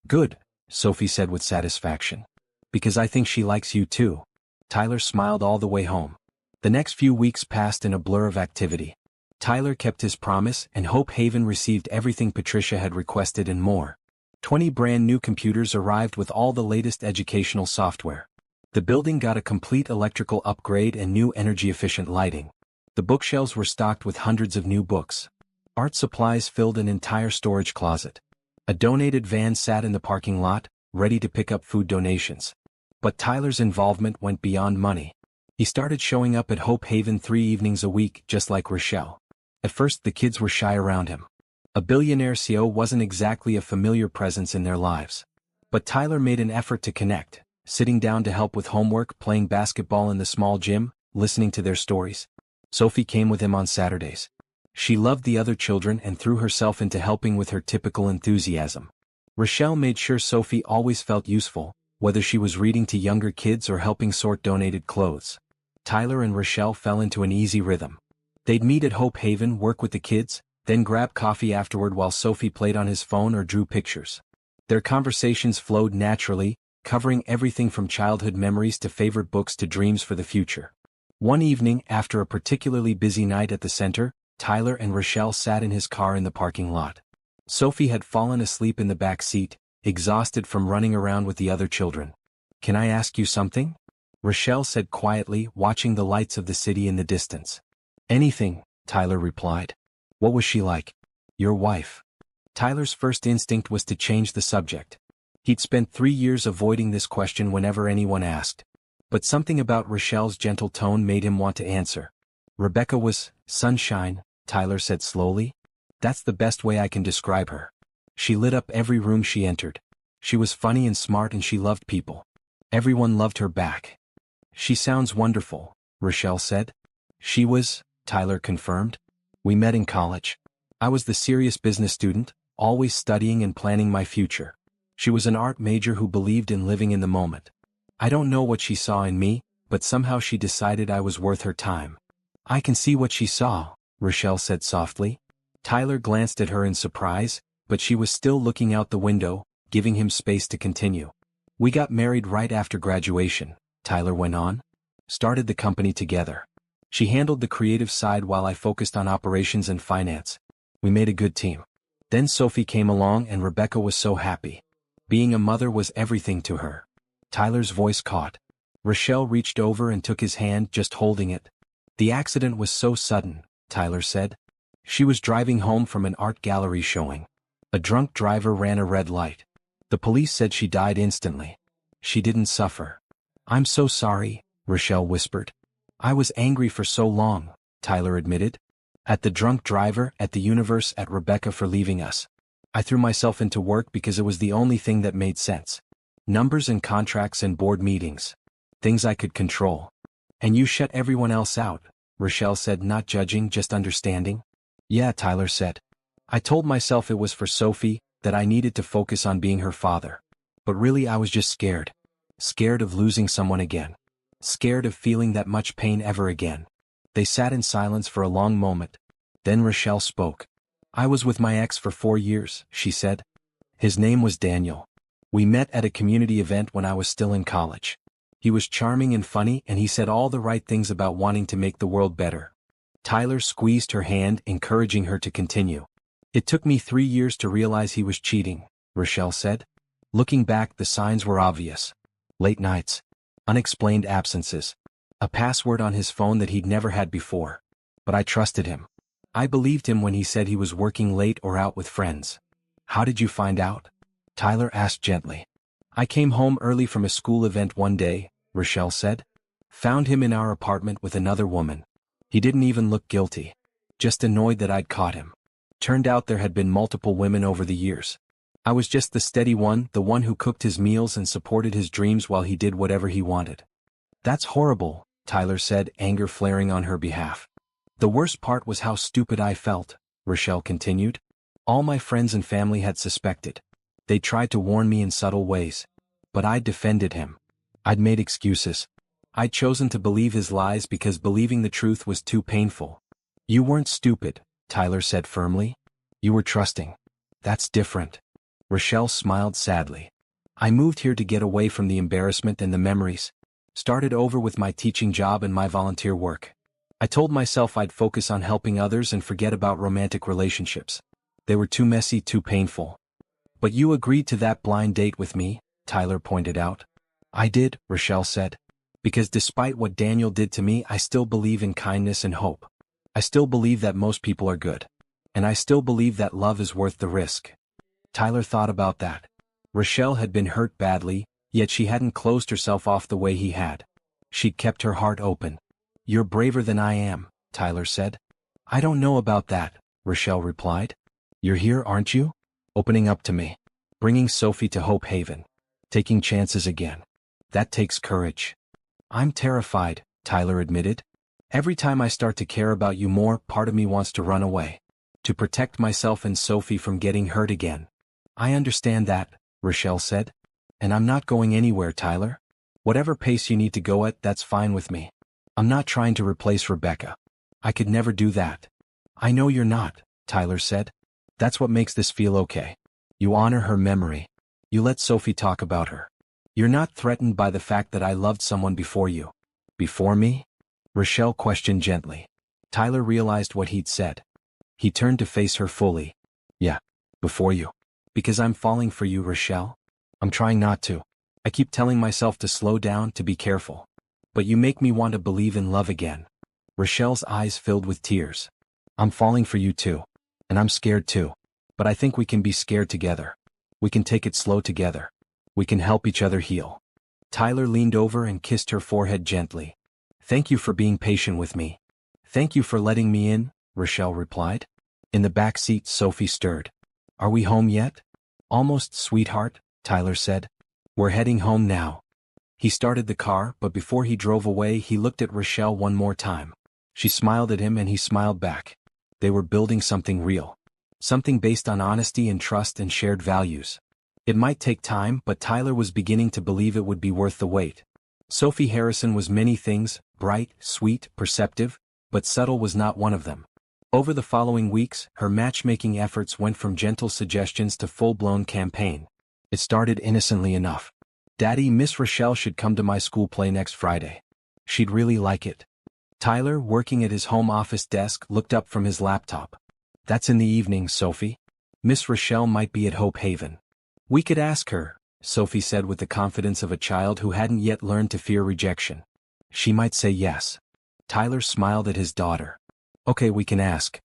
Good, Sophie said with satisfaction. Because I think she likes you too. Tyler smiled all the way home. The next few weeks passed in a blur of activity. Tyler kept his promise, and Hope Haven received everything Patricia had requested and more. 20 brand new computers arrived with all the latest educational software. The building got a complete electrical upgrade and new energy-efficient lighting. The bookshelves were stocked with hundreds of new books. Art supplies filled an entire storage closet. A donated van sat in the parking lot, ready to pick up food donations. But Tyler's involvement went beyond money. He started showing up at Hope Haven 3 evenings a week, just like Rochelle. At first, the kids were shy around him. A billionaire CEO wasn't exactly a familiar presence in their lives. But Tyler made an effort to connect, sitting down to help with homework, playing basketball in the small gym, listening to their stories. Sophie came with him on Saturdays. She loved the other children and threw herself into helping with her typical enthusiasm. Rochelle made sure Sophie always felt useful, whether she was reading to younger kids or helping sort donated clothes. Tyler and Rochelle fell into an easy rhythm. They'd meet at Hope Haven, work with the kids, then grab coffee afterward while Sophie played on his phone or drew pictures. Their conversations flowed naturally, covering everything from childhood memories to favorite books to dreams for the future. One evening, after a particularly busy night at the center, Tyler and Rochelle sat in his car in the parking lot. Sophie had fallen asleep in the back seat, exhausted from running around with the other children. Can I ask you something? Rochelle said quietly, watching the lights of the city in the distance. Anything, Tyler replied. What was she like? Your wife. Tyler's first instinct was to change the subject. He'd spent 3 years avoiding this question whenever anyone asked. But something about Rochelle's gentle tone made him want to answer. Rebecca was sunshine, Tyler said slowly. That's the best way I can describe her. She lit up every room she entered. She was funny and smart and she loved people. Everyone loved her back. She sounds wonderful, Rochelle said. She was, Tyler confirmed. We met in college. I was the serious business student, always studying and planning my future. She was an art major who believed in living in the moment. I don't know what she saw in me, but somehow she decided I was worth her time. I can see what she saw, Rochelle said softly. Tyler glanced at her in surprise, but she was still looking out the window, giving him space to continue. We got married right after graduation, Tyler went on. Started the company together. She handled the creative side while I focused on operations and finance. We made a good team. Then Sophie came along and Rebecca was so happy. Being a mother was everything to her. Tyler's voice caught. Rochelle reached over and took his hand, just holding it. The accident was so sudden, Tyler said. She was driving home from an art gallery showing. A drunk driver ran a red light. The police said she died instantly. She didn't suffer. I'm so sorry, Rochelle whispered. I was angry for so long, Tyler admitted. At the drunk driver, at the universe, at Rebecca for leaving us. I threw myself into work because it was the only thing that made sense. Numbers and contracts and board meetings. Things I could control. And you shut everyone else out, Rochelle said, not judging, just understanding. Yeah, Tyler said. I told myself it was for Sophie, that I needed to focus on being her father. But really I was just scared. Scared of losing someone again. Scared of feeling that much pain ever again. They sat in silence for a long moment. Then Rochelle spoke. I was with my ex for 4 years, she said. His name was Daniel. We met at a community event when I was still in college. He was charming and funny and he said all the right things about wanting to make the world better. Tyler squeezed her hand, encouraging her to continue. It took me 3 years to realize he was cheating, Rochelle said. Looking back, the signs were obvious. Late nights. Unexplained absences. A password on his phone that he'd never had before. But I trusted him. I believed him when he said he was working late or out with friends. How did you find out? Tyler asked gently. I came home early from a school event one day, Rochelle said. Found him in our apartment with another woman. He didn't even look guilty. Just annoyed that I'd caught him. Turned out there had been multiple women over the years. I was just the steady one, the one who cooked his meals and supported his dreams while he did whatever he wanted. That's horrible, Tyler said, anger flaring on her behalf. The worst part was how stupid I felt, Rochelle continued. All my friends and family had suspected. They tried to warn me in subtle ways. But I'd defended him. I'd made excuses. I'd chosen to believe his lies because believing the truth was too painful. You weren't stupid, Tyler said firmly. You were trusting. That's different. Rochelle smiled sadly. I moved here to get away from the embarrassment and the memories. Started over with my teaching job and my volunteer work. I told myself I'd focus on helping others and forget about romantic relationships. They were too messy, too painful. But you agreed to that blind date with me, Tyler pointed out. I did, Rochelle said. Because despite what Daniel did to me, I still believe in kindness and hope. I still believe that most people are good. And I still believe that love is worth the risk. Tyler thought about that. Rochelle had been hurt badly, yet she hadn't closed herself off the way he had. She'd kept her heart open. You're braver than I am, Tyler said. I don't know about that, Rochelle replied. You're here, aren't you? Opening up to me. Bringing Sophie to Hope Haven. Taking chances again. That takes courage. I'm terrified, Tyler admitted. Every time I start to care about you more, part of me wants to run away. To protect myself and Sophie from getting hurt again. I understand that, Rochelle said. And I'm not going anywhere, Tyler. Whatever pace you need to go at, that's fine with me. I'm not trying to replace Rebecca. I could never do that. I know you're not, Tyler said. That's what makes this feel okay. You honor her memory. You let Sophie talk about her. You're not threatened by the fact that I loved someone before you. Before me? Rochelle questioned gently. Tyler realized what he'd said. He turned to face her fully. Yeah, before you. Because I'm falling for you, Rochelle. I'm trying not to. I keep telling myself to slow down, to be careful. But you make me want to believe in love again. Rochelle's eyes filled with tears. I'm falling for you too. And I'm scared too. But I think we can be scared together. We can take it slow together. We can help each other heal. Tyler leaned over and kissed her forehead gently. Thank you for being patient with me. Thank you for letting me in, Rochelle replied. In the back seat, Sophie stirred. Are we home yet? Almost, sweetheart, Tyler said. We're heading home now. He started the car, but before he drove away, he looked at Rochelle one more time. She smiled at him and he smiled back. They were building something real. Something based on honesty and trust and shared values. It might take time, but Tyler was beginning to believe it would be worth the wait. Sophie Harrison was many things, bright, sweet, perceptive, but subtle was not one of them. Over the following weeks, her matchmaking efforts went from gentle suggestions to full-blown campaign. It started innocently enough. "Daddy, Miss Rochelle should come to my school play next Friday. She'd really like it." Tyler, working at his home office desk, looked up from his laptop. "That's in the evening, Sophie. Miss Rochelle might be at Hope Haven." "We could ask her," Sophie said with the confidence of a child who hadn't yet learned to fear rejection. "She might say yes." Tyler smiled at his daughter. "Okay, we can ask."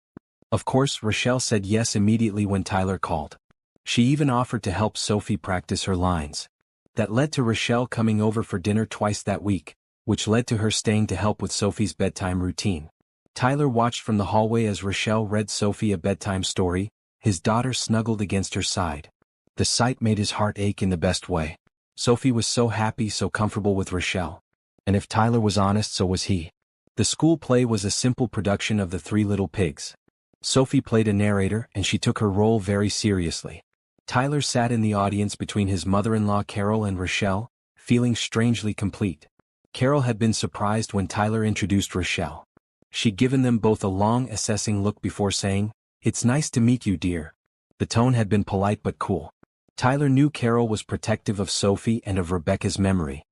Of course, Rochelle said yes immediately when Tyler called. She even offered to help Sophie practice her lines. That led to Rochelle coming over for dinner twice that week, which led to her staying to help with Sophie's bedtime routine. Tyler watched from the hallway as Rochelle read Sophie a bedtime story, his daughter snuggled against her side. The sight made his heart ache in the best way. Sophie was so happy, so comfortable with Rochelle. And if Tyler was honest, so was he. The school play was a simple production of The Three Little Pigs. Sophie played a narrator, and she took her role very seriously. Tyler sat in the audience between his mother-in-law Carol and Rochelle, feeling strangely complete. Carol had been surprised when Tyler introduced Rochelle. She'd given them both a long, assessing look before saying, "It's nice to meet you, dear." The tone had been polite but cool. Tyler knew Carol was protective of Sophie and of Rebecca's memory.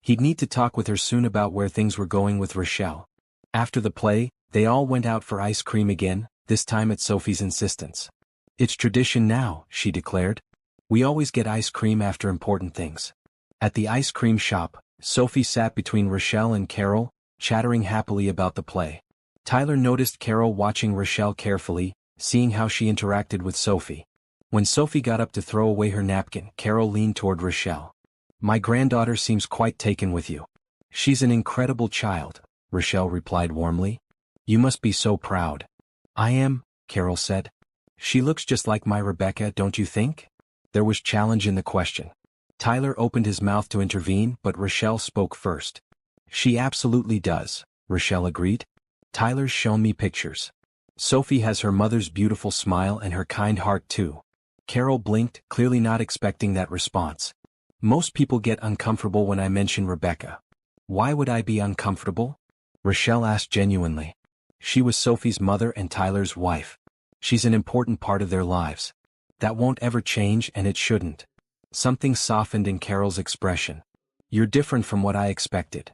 He'd need to talk with her soon about where things were going with Rochelle. After the play, they all went out for ice cream again, this time at Sophie's insistence. "It's tradition now," she declared. "We always get ice cream after important things." At the ice cream shop, Sophie sat between Rochelle and Carol, chattering happily about the play. Tyler noticed Carol watching Rochelle carefully, seeing how she interacted with Sophie. When Sophie got up to throw away her napkin, Carol leaned toward Rochelle. "My granddaughter seems quite taken with you." "She's an incredible child," Rochelle replied warmly. "You must be so proud." "I am," Carol said. "She looks just like my Rebecca, don't you think?" There was challenge in the question. Tyler opened his mouth to intervene, but Rochelle spoke first. "She absolutely does," Rochelle agreed. "Tyler's shown me pictures. Sophie has her mother's beautiful smile and her kind heart too." Carol blinked, clearly not expecting that response. "Most people get uncomfortable when I mention Rebecca." "Why would I be uncomfortable?" Rochelle asked genuinely. She was Sophie's mother and Tyler's wife. She's an important part of their lives. That won't ever change, and it shouldn't. Something softened in Carol's expression. "You're different from what I expected."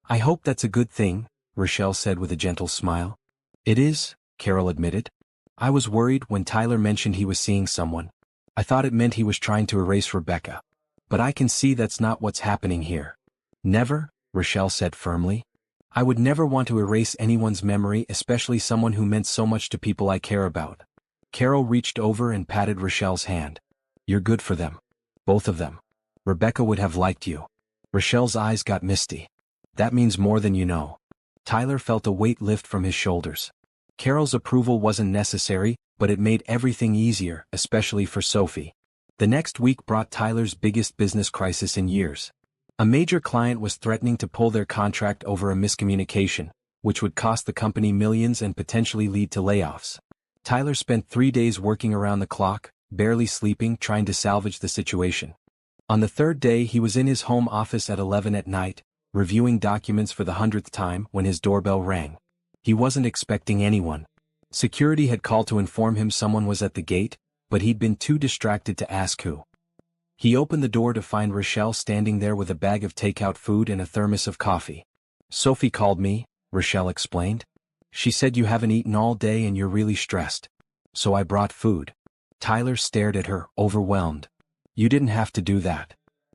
"I hope that's a good thing," Rochelle said with a gentle smile. "It is," Carol admitted. "I was worried when Tyler mentioned he was seeing someone. I thought it meant he was trying to erase Rebecca. But I can see that's not what's happening here." "Never," Rochelle said firmly. "I would never want to erase anyone's memory, especially someone who meant so much to people I care about." Carol reached over and patted Rochelle's hand. "You're good for them. Both of them. Rebecca would have liked you." Rochelle's eyes got misty. "That means more than you know." Tyler felt a weight lift from his shoulders. Carol's approval wasn't necessary, but it made everything easier, especially for Sophie. The next week brought Tyler's biggest business crisis in years. A major client was threatening to pull their contract over a miscommunication, which would cost the company millions and potentially lead to layoffs. Tyler spent 3 days working around the clock, barely sleeping, trying to salvage the situation. On the third day, he was in his home office at 11 at night, reviewing documents for the 100th time when his doorbell rang. He wasn't expecting anyone. Security had called to inform him someone was at the gate, but he'd been too distracted to ask who. He opened the door to find Rochelle standing there with a bag of takeout food and a thermos of coffee. "Sophie called me," Rochelle explained. "She said you haven't eaten all day and you're really stressed. So I brought food." Tyler stared at her, overwhelmed. "You didn't have to do that."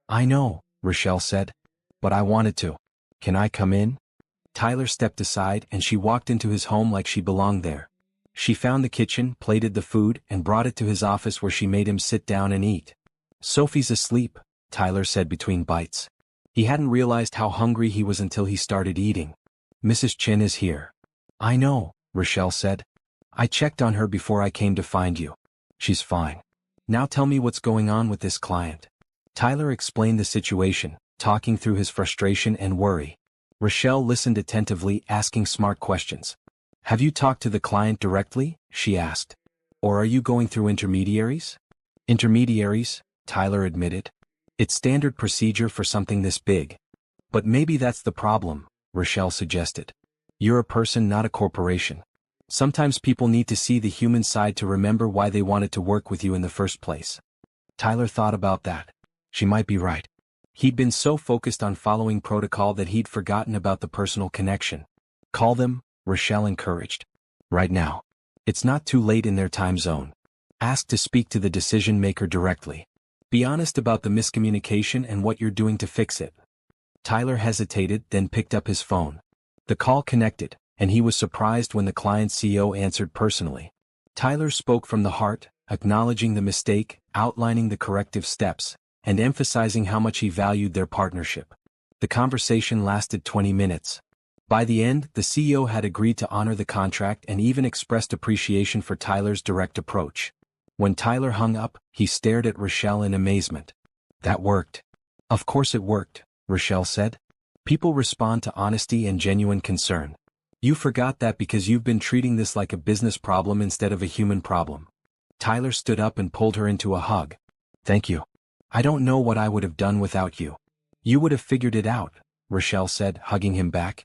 "I know," Rochelle said. "But I wanted to. Can I come in?" Tyler stepped aside and she walked into his home like she belonged there. She found the kitchen, plated the food, and brought it to his office where she made him sit down and eat. "Sophie's asleep," Tyler said between bites. He hadn't realized how hungry he was until he started eating. "Mrs. Chin is here." "I know," Rochelle said. "I checked on her before I came to find you. She's fine. Now tell me what's going on with this client." Tyler explained the situation, talking through his frustration and worry. Rochelle listened attentively, asking smart questions. "Have you talked to the client directly?" she asked. "Or are you going through intermediaries?" "Intermediaries," Tyler admitted. "It's standard procedure for something this big." "But maybe that's the problem," Rochelle suggested. "You're a person, not a corporation. Sometimes people need to see the human side to remember why they wanted to work with you in the first place." Tyler thought about that. She might be right. He'd been so focused on following protocol that he'd forgotten about the personal connection. Call them, Rochelle encouraged. Right now. It's not too late in their time zone. Ask to speak to the decision maker directly. Be honest about the miscommunication and what you're doing to fix it. Tyler hesitated, then picked up his phone. The call connected, and he was surprised when the client's CEO answered personally. Tyler spoke from the heart, acknowledging the mistake, outlining the corrective steps, and emphasizing how much he valued their partnership. The conversation lasted 20 minutes. By the end, the CEO had agreed to honor the contract and even expressed appreciation for Tyler's direct approach. When Tyler hung up, he stared at Rochelle in amazement. That worked. Of course it worked, Rochelle said. People respond to honesty and genuine concern. You forgot that because you've been treating this like a business problem instead of a human problem. Tyler stood up and pulled her into a hug. Thank you. I don't know what I would have done without you. You would have figured it out, Rochelle said, hugging him back.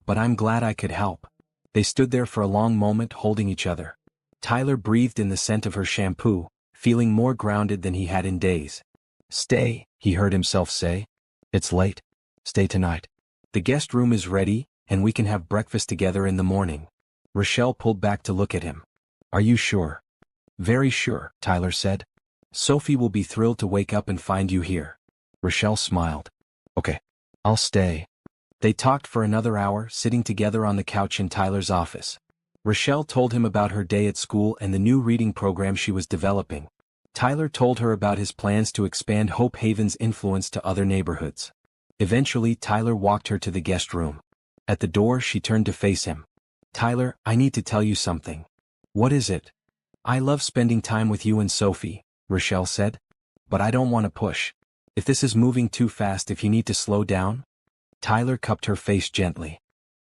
But I'm glad I could help. They stood there for a long moment holding each other. Tyler breathed in the scent of her shampoo, feeling more grounded than he had in days. Stay, he heard himself say. It's late. Stay tonight. The guest room is ready, and we can have breakfast together in the morning. Rochelle pulled back to look at him. Are you sure? Very sure, Tyler said. Sophie will be thrilled to wake up and find you here. Rochelle smiled. Okay. I'll stay. They talked for another hour, sitting together on the couch in Tyler's office. Rochelle told him about her day at school and the new reading program she was developing. Tyler told her about his plans to expand Hope Haven's influence to other neighborhoods. Eventually, Tyler walked her to the guest room. At the door, she turned to face him. Tyler, I need to tell you something. What is it? I love spending time with you and Sophie, Rochelle said. But I don't want to push. If this is moving too fast, if you need to slow down. Tyler cupped her face gently.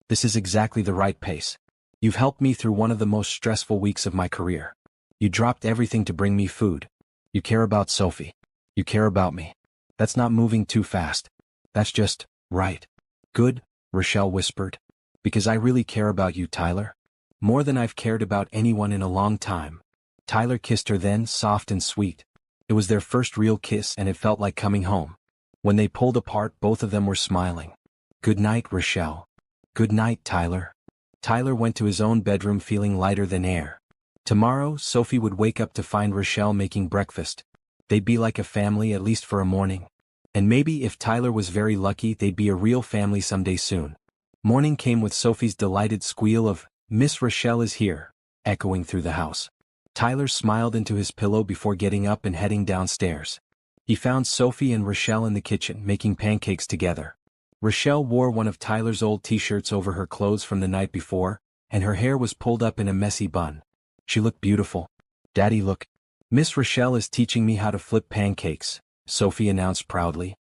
This is exactly the right pace. You've helped me through one of the most stressful weeks of my career. You dropped everything to bring me food. You care about Sophie. You care about me. That's not moving too fast. That's just, right. Good, Rochelle whispered. Because I really care about you, Tyler. More than I've cared about anyone in a long time. Tyler kissed her then, soft and sweet. It was their first real kiss and it felt like coming home. When they pulled apart, both of them were smiling. Good night, Rochelle. Good night, Tyler. Tyler went to his own bedroom feeling lighter than air. Tomorrow, Sophie would wake up to find Rochelle making breakfast. They'd be like a family at least for a morning. And maybe if Tyler was very lucky, they'd be a real family someday soon. Morning came with Sophie's delighted squeal of, Miss Rochelle is here, echoing through the house. Tyler smiled into his pillow before getting up and heading downstairs. He found Sophie and Rochelle in the kitchen making pancakes together. Rochelle wore one of Tyler's old t-shirts over her clothes from the night before, and her hair was pulled up in a messy bun. She looked beautiful. Daddy, look. Miss Rochelle is teaching me how to flip pancakes, Sophie announced proudly.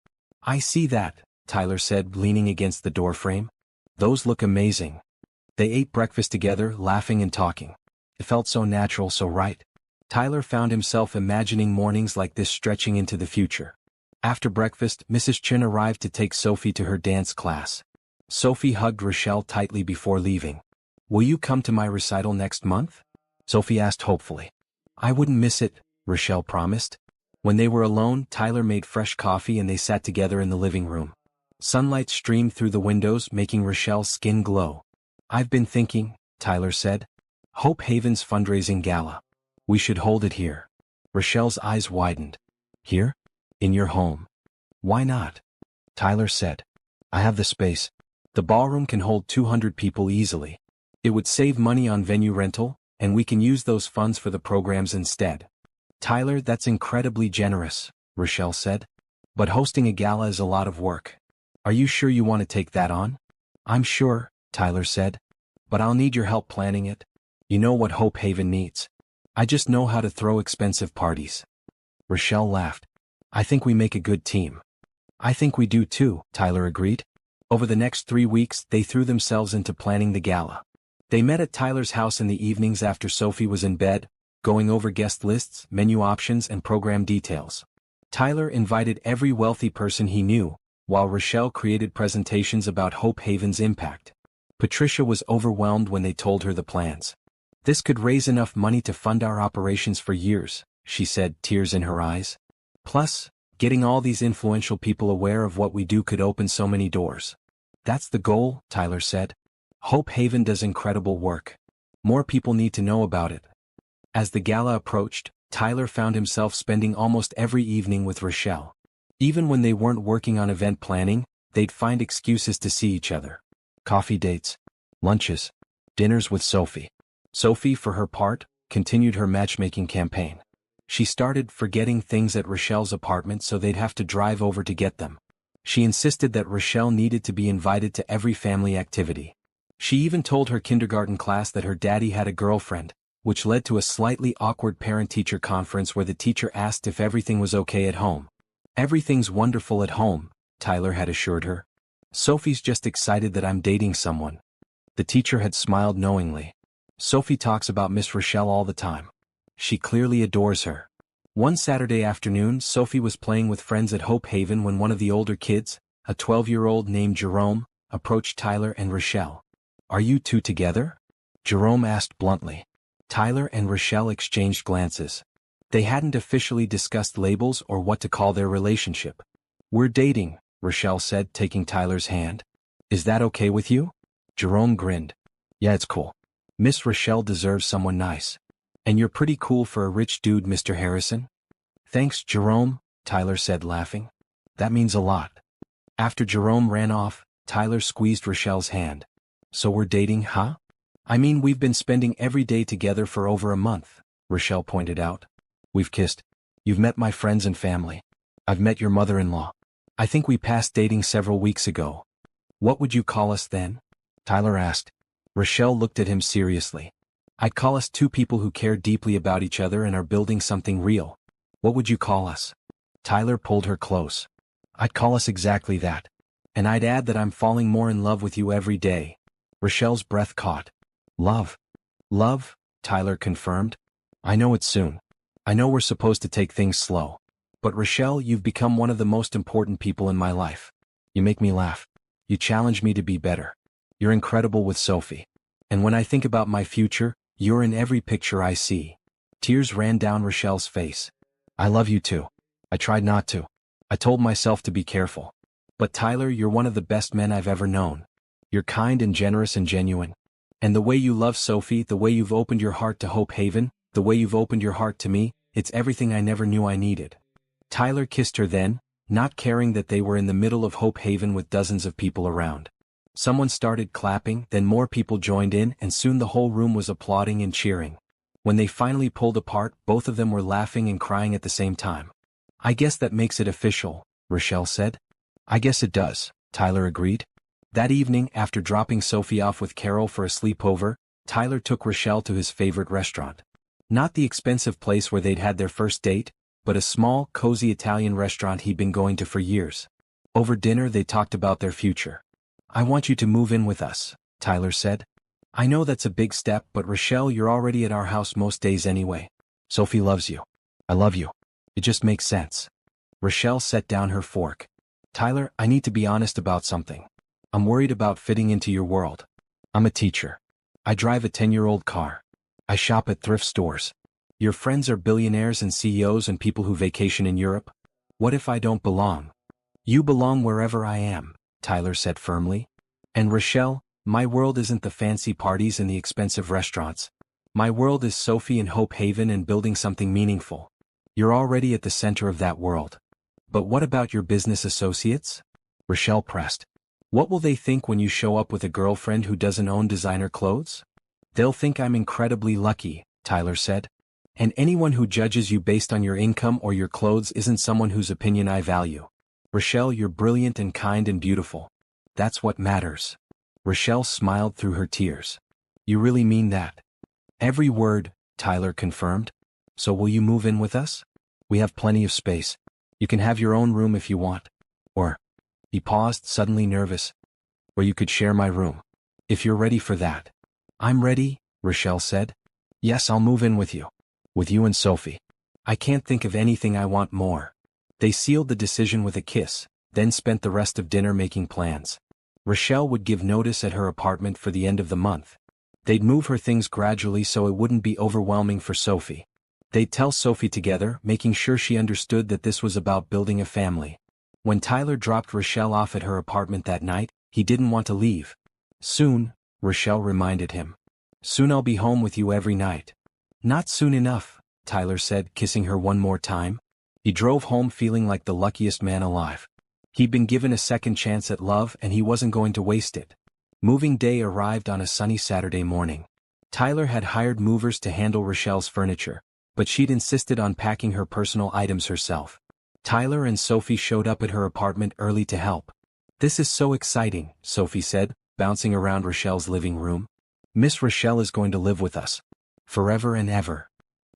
I see that, Tyler said, leaning against the doorframe. Those look amazing. They ate breakfast together, laughing and talking. It felt so natural, so right. Tyler found himself imagining mornings like this stretching into the future. After breakfast, Mrs. Chin arrived to take Sophie to her dance class. Sophie hugged Rochelle tightly before leaving. Will you come to my recital next month? Sophie asked hopefully. I wouldn't miss it, Rochelle promised. When they were alone, Tyler made fresh coffee and they sat together in the living room. Sunlight streamed through the windows, making Rochelle's skin glow. I've been thinking, Tyler said. Hope Haven's fundraising gala. We should hold it here. Rochelle's eyes widened. Here? In your home. Why not? Tyler said. I have the space. The ballroom can hold 200 people easily. It would save money on venue rental, and we can use those funds for the programs instead. Tyler, that's incredibly generous, Rochelle said. But hosting a gala is a lot of work. Are you sure you want to take that on? I'm sure, Tyler said. But I'll need your help planning it. You know what Hope Haven needs. I just know how to throw expensive parties. Rochelle laughed. I think we make a good team. I think we do too, Tyler agreed. Over the next 3 weeks, they threw themselves into planning the gala. They met at Tyler's house in the evenings after Sophie was in bed, going over guest lists, menu options, and program details. Tyler invited every wealthy person he knew, while Rochelle created presentations about Hope Haven's impact. Patricia was overwhelmed when they told her the plans. This could raise enough money to fund our operations for years, she said, tears in her eyes. Plus, getting all these influential people aware of what we do could open so many doors. That's the goal, Tyler said. Hope Haven does incredible work. More people need to know about it. As the gala approached, Tyler found himself spending almost every evening with Rochelle. Even when they weren't working on event planning, they'd find excuses to see each other. Coffee dates, lunches, dinners with Sophie. Sophie, for her part, continued her matchmaking campaign. She started forgetting things at Rochelle's apartment so they'd have to drive over to get them. She insisted that Rochelle needed to be invited to every family activity. She even told her kindergarten class that her daddy had a girlfriend, which led to a slightly awkward parent-teacher conference where the teacher asked if everything was okay at home. Everything's wonderful at home, Tyler had assured her. Sophie's just excited that I'm dating someone. The teacher had smiled knowingly. Sophie talks about Miss Rochelle all the time. She clearly adores her. One Saturday afternoon, Sophie was playing with friends at Hope Haven when one of the older kids, a 12-year-old named Jerome, approached Tyler and Rochelle. "Are you two together?" Jerome asked bluntly. Tyler and Rochelle exchanged glances. They hadn't officially discussed labels or what to call their relationship. "We're dating," Rochelle said, taking Tyler's hand. "Is that okay with you?" Jerome grinned. "Yeah, it's cool. Miss Rochelle deserves someone nice. And you're pretty cool for a rich dude, Mr. Harrison." "Thanks, Jerome," Tyler said, laughing. "That means a lot." After Jerome ran off, Tyler squeezed Rochelle's hand. "So we're dating, huh?" "I mean, we've been spending every day together for over a month," Rochelle pointed out. "We've kissed. You've met my friends and family. I've met your mother-in-law. I think we passed dating several weeks ago." "What would you call us then?" Tyler asked. Rochelle looked at him seriously. "I'd call us two people who care deeply about each other and are building something real. What would you call us?" Tyler pulled her close. "I'd call us exactly that. And I'd add that I'm falling more in love with you every day." Rochelle's breath caught. "Love? Love?" Tyler confirmed. "I know it's soon. I know we're supposed to take things slow. But Rochelle, you've become one of the most important people in my life. You make me laugh. You challenge me to be better. You're incredible with Sophie. And when I think about my future, you're in every picture I see." Tears ran down Rochelle's face. "I love you too. I tried not to. I told myself to be careful. But Tyler, you're one of the best men I've ever known. You're kind and generous and genuine. And the way you love Sophie, the way you've opened your heart to Hope Haven, the way you've opened your heart to me, it's everything I never knew I needed." Tyler kissed her then, not caring that they were in the middle of Hope Haven with dozens of people around. Someone started clapping, then more people joined in, and soon the whole room was applauding and cheering. When they finally pulled apart, both of them were laughing and crying at the same time. "I guess that makes it official," Rochelle said. "I guess it does," Tyler agreed. That evening, after dropping Sophie off with Carol for a sleepover, Tyler took Rochelle to his favorite restaurant. Not the expensive place where they'd had their first date, but a small, cozy Italian restaurant he'd been going to for years. Over dinner they talked about their future. "I want you to move in with us," Tyler said. "I know that's a big step, but Rochelle, you're already at our house most days anyway. Sophie loves you. I love you. It just makes sense." Rochelle set down her fork. "Tyler, I need to be honest about something. I'm worried about fitting into your world. I'm a teacher. I drive a 10-year-old car. I shop at thrift stores. Your friends are billionaires and CEOs and people who vacation in Europe. What if I don't belong?" "You belong wherever I am," Tyler said firmly. "And Rochelle, my world isn't the fancy parties and the expensive restaurants. My world is Sophie and Hope Haven and building something meaningful. You're already at the center of that world. But what about your business associates?" Rochelle pressed. "What will they think when you show up with a girlfriend who doesn't own designer clothes?" "They'll think I'm incredibly lucky," Tyler said. "And anyone who judges you based on your income or your clothes isn't someone whose opinion I value. Rochelle, you're brilliant and kind and beautiful. That's what matters." Rochelle smiled through her tears. "You really mean that?" "Every word," Tyler confirmed. "So will you move in with us? We have plenty of space. You can have your own room if you want. Or," he paused, suddenly nervous, "or you could share my room. If you're ready for that." "I'm ready," Rochelle said. "Yes, I'll move in with you. With you and Sophie. I can't think of anything I want more." They sealed the decision with a kiss, then spent the rest of dinner making plans. Rochelle would give notice at her apartment for the end of the month. They'd move her things gradually so it wouldn't be overwhelming for Sophie. They'd tell Sophie together, making sure she understood that this was about building a family. When Tyler dropped Rochelle off at her apartment that night, he didn't want to leave. Soon, Rochelle reminded him. Soon I'll be home with you every night. Not soon enough, Tyler said, kissing her one more time. He drove home feeling like the luckiest man alive. He'd been given a second chance at love and he wasn't going to waste it. Moving day arrived on a sunny Saturday morning. Tyler had hired movers to handle Rochelle's furniture, but she'd insisted on packing her personal items herself. Tyler and Sophie showed up at her apartment early to help. This is so exciting, Sophie said, bouncing around Rochelle's living room. Miss Rochelle is going to live with us. Forever and ever.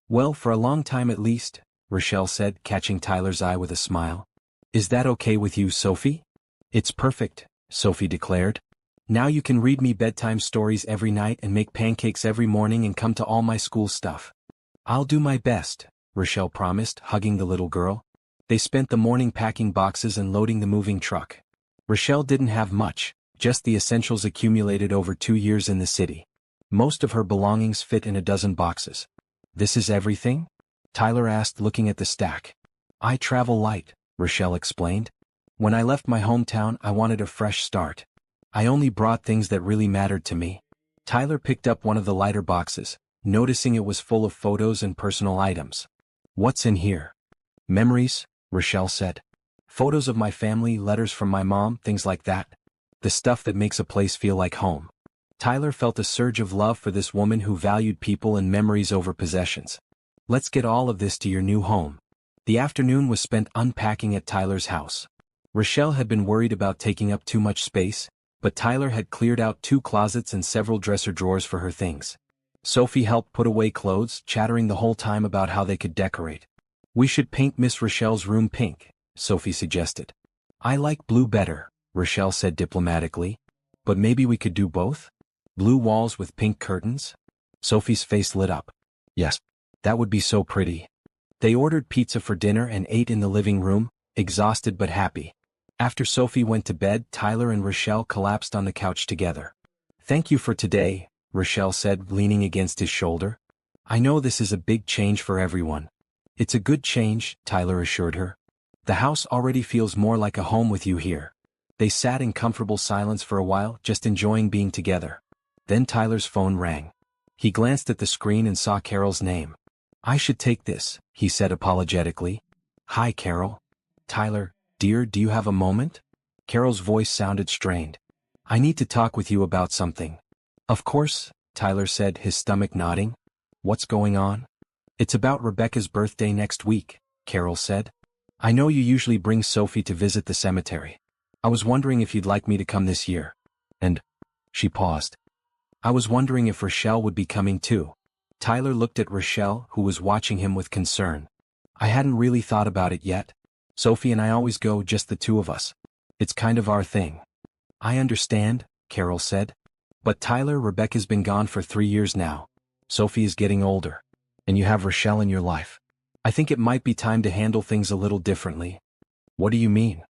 Well, for a long time at least, Rochelle said, catching Tyler's eye with a smile. Is that okay with you, Sophie? It's perfect, Sophie declared. Now you can read me bedtime stories every night and make pancakes every morning and come to all my school stuff. I'll do my best, Rochelle promised, hugging the little girl. They spent the morning packing boxes and loading the moving truck. Rochelle didn't have much, just the essentials accumulated over 2 years in the city. Most of her belongings fit in a dozen boxes. This is everything? Tyler asked, looking at the stack. I travel light, Rochelle explained. When I left my hometown, I wanted a fresh start. I only brought things that really mattered to me. Tyler picked up one of the lighter boxes, noticing it was full of photos and personal items. What's in here? Memories, Rochelle said. Photos of my family, letters from my mom, things like that. The stuff that makes a place feel like home. Tyler felt a surge of love for this woman who valued people and memories over possessions. Let's get all of this to your new home. The afternoon was spent unpacking at Tyler's house. Rochelle had been worried about taking up too much space, but Tyler had cleared out 2 closets and several dresser drawers for her things. Sophie helped put away clothes, chattering the whole time about how they could decorate. We should paint Miss Rochelle's room pink, Sophie suggested. I like blue better, Rochelle said diplomatically. But maybe we could do both? Blue walls with pink curtains? Sophie's face lit up. Yes, that would be so pretty. They ordered pizza for dinner and ate in the living room, exhausted but happy. After Sophie went to bed, Tyler and Rochelle collapsed on the couch together. Thank you for today, Rochelle said, leaning against his shoulder. I know this is a big change for everyone. It's a good change, Tyler assured her. The house already feels more like a home with you here. They sat in comfortable silence for a while, just enjoying being together. Then Tyler's phone rang. He glanced at the screen and saw Carol's name. I should take this, he said apologetically. Hi, Carol. Tyler, dear, do you have a moment? Carol's voice sounded strained. I need to talk with you about something. Of course, Tyler said, his stomach nodding. What's going on? It's about Rebecca's birthday next week, Carol said. I know you usually bring Sophie to visit the cemetery. I was wondering if you'd like me to come this year. And she paused. I was wondering if Rochelle would be coming too. Tyler looked at Rochelle, who was watching him with concern. I hadn't really thought about it yet. Sophie and I always go, just the 2 of us. It's kind of our thing. I understand, Carol said. But Tyler, Rebecca's been gone for 3 years now. Sophie is getting older. And you have Rochelle in your life. I think it might be time to handle things a little differently. What do you mean?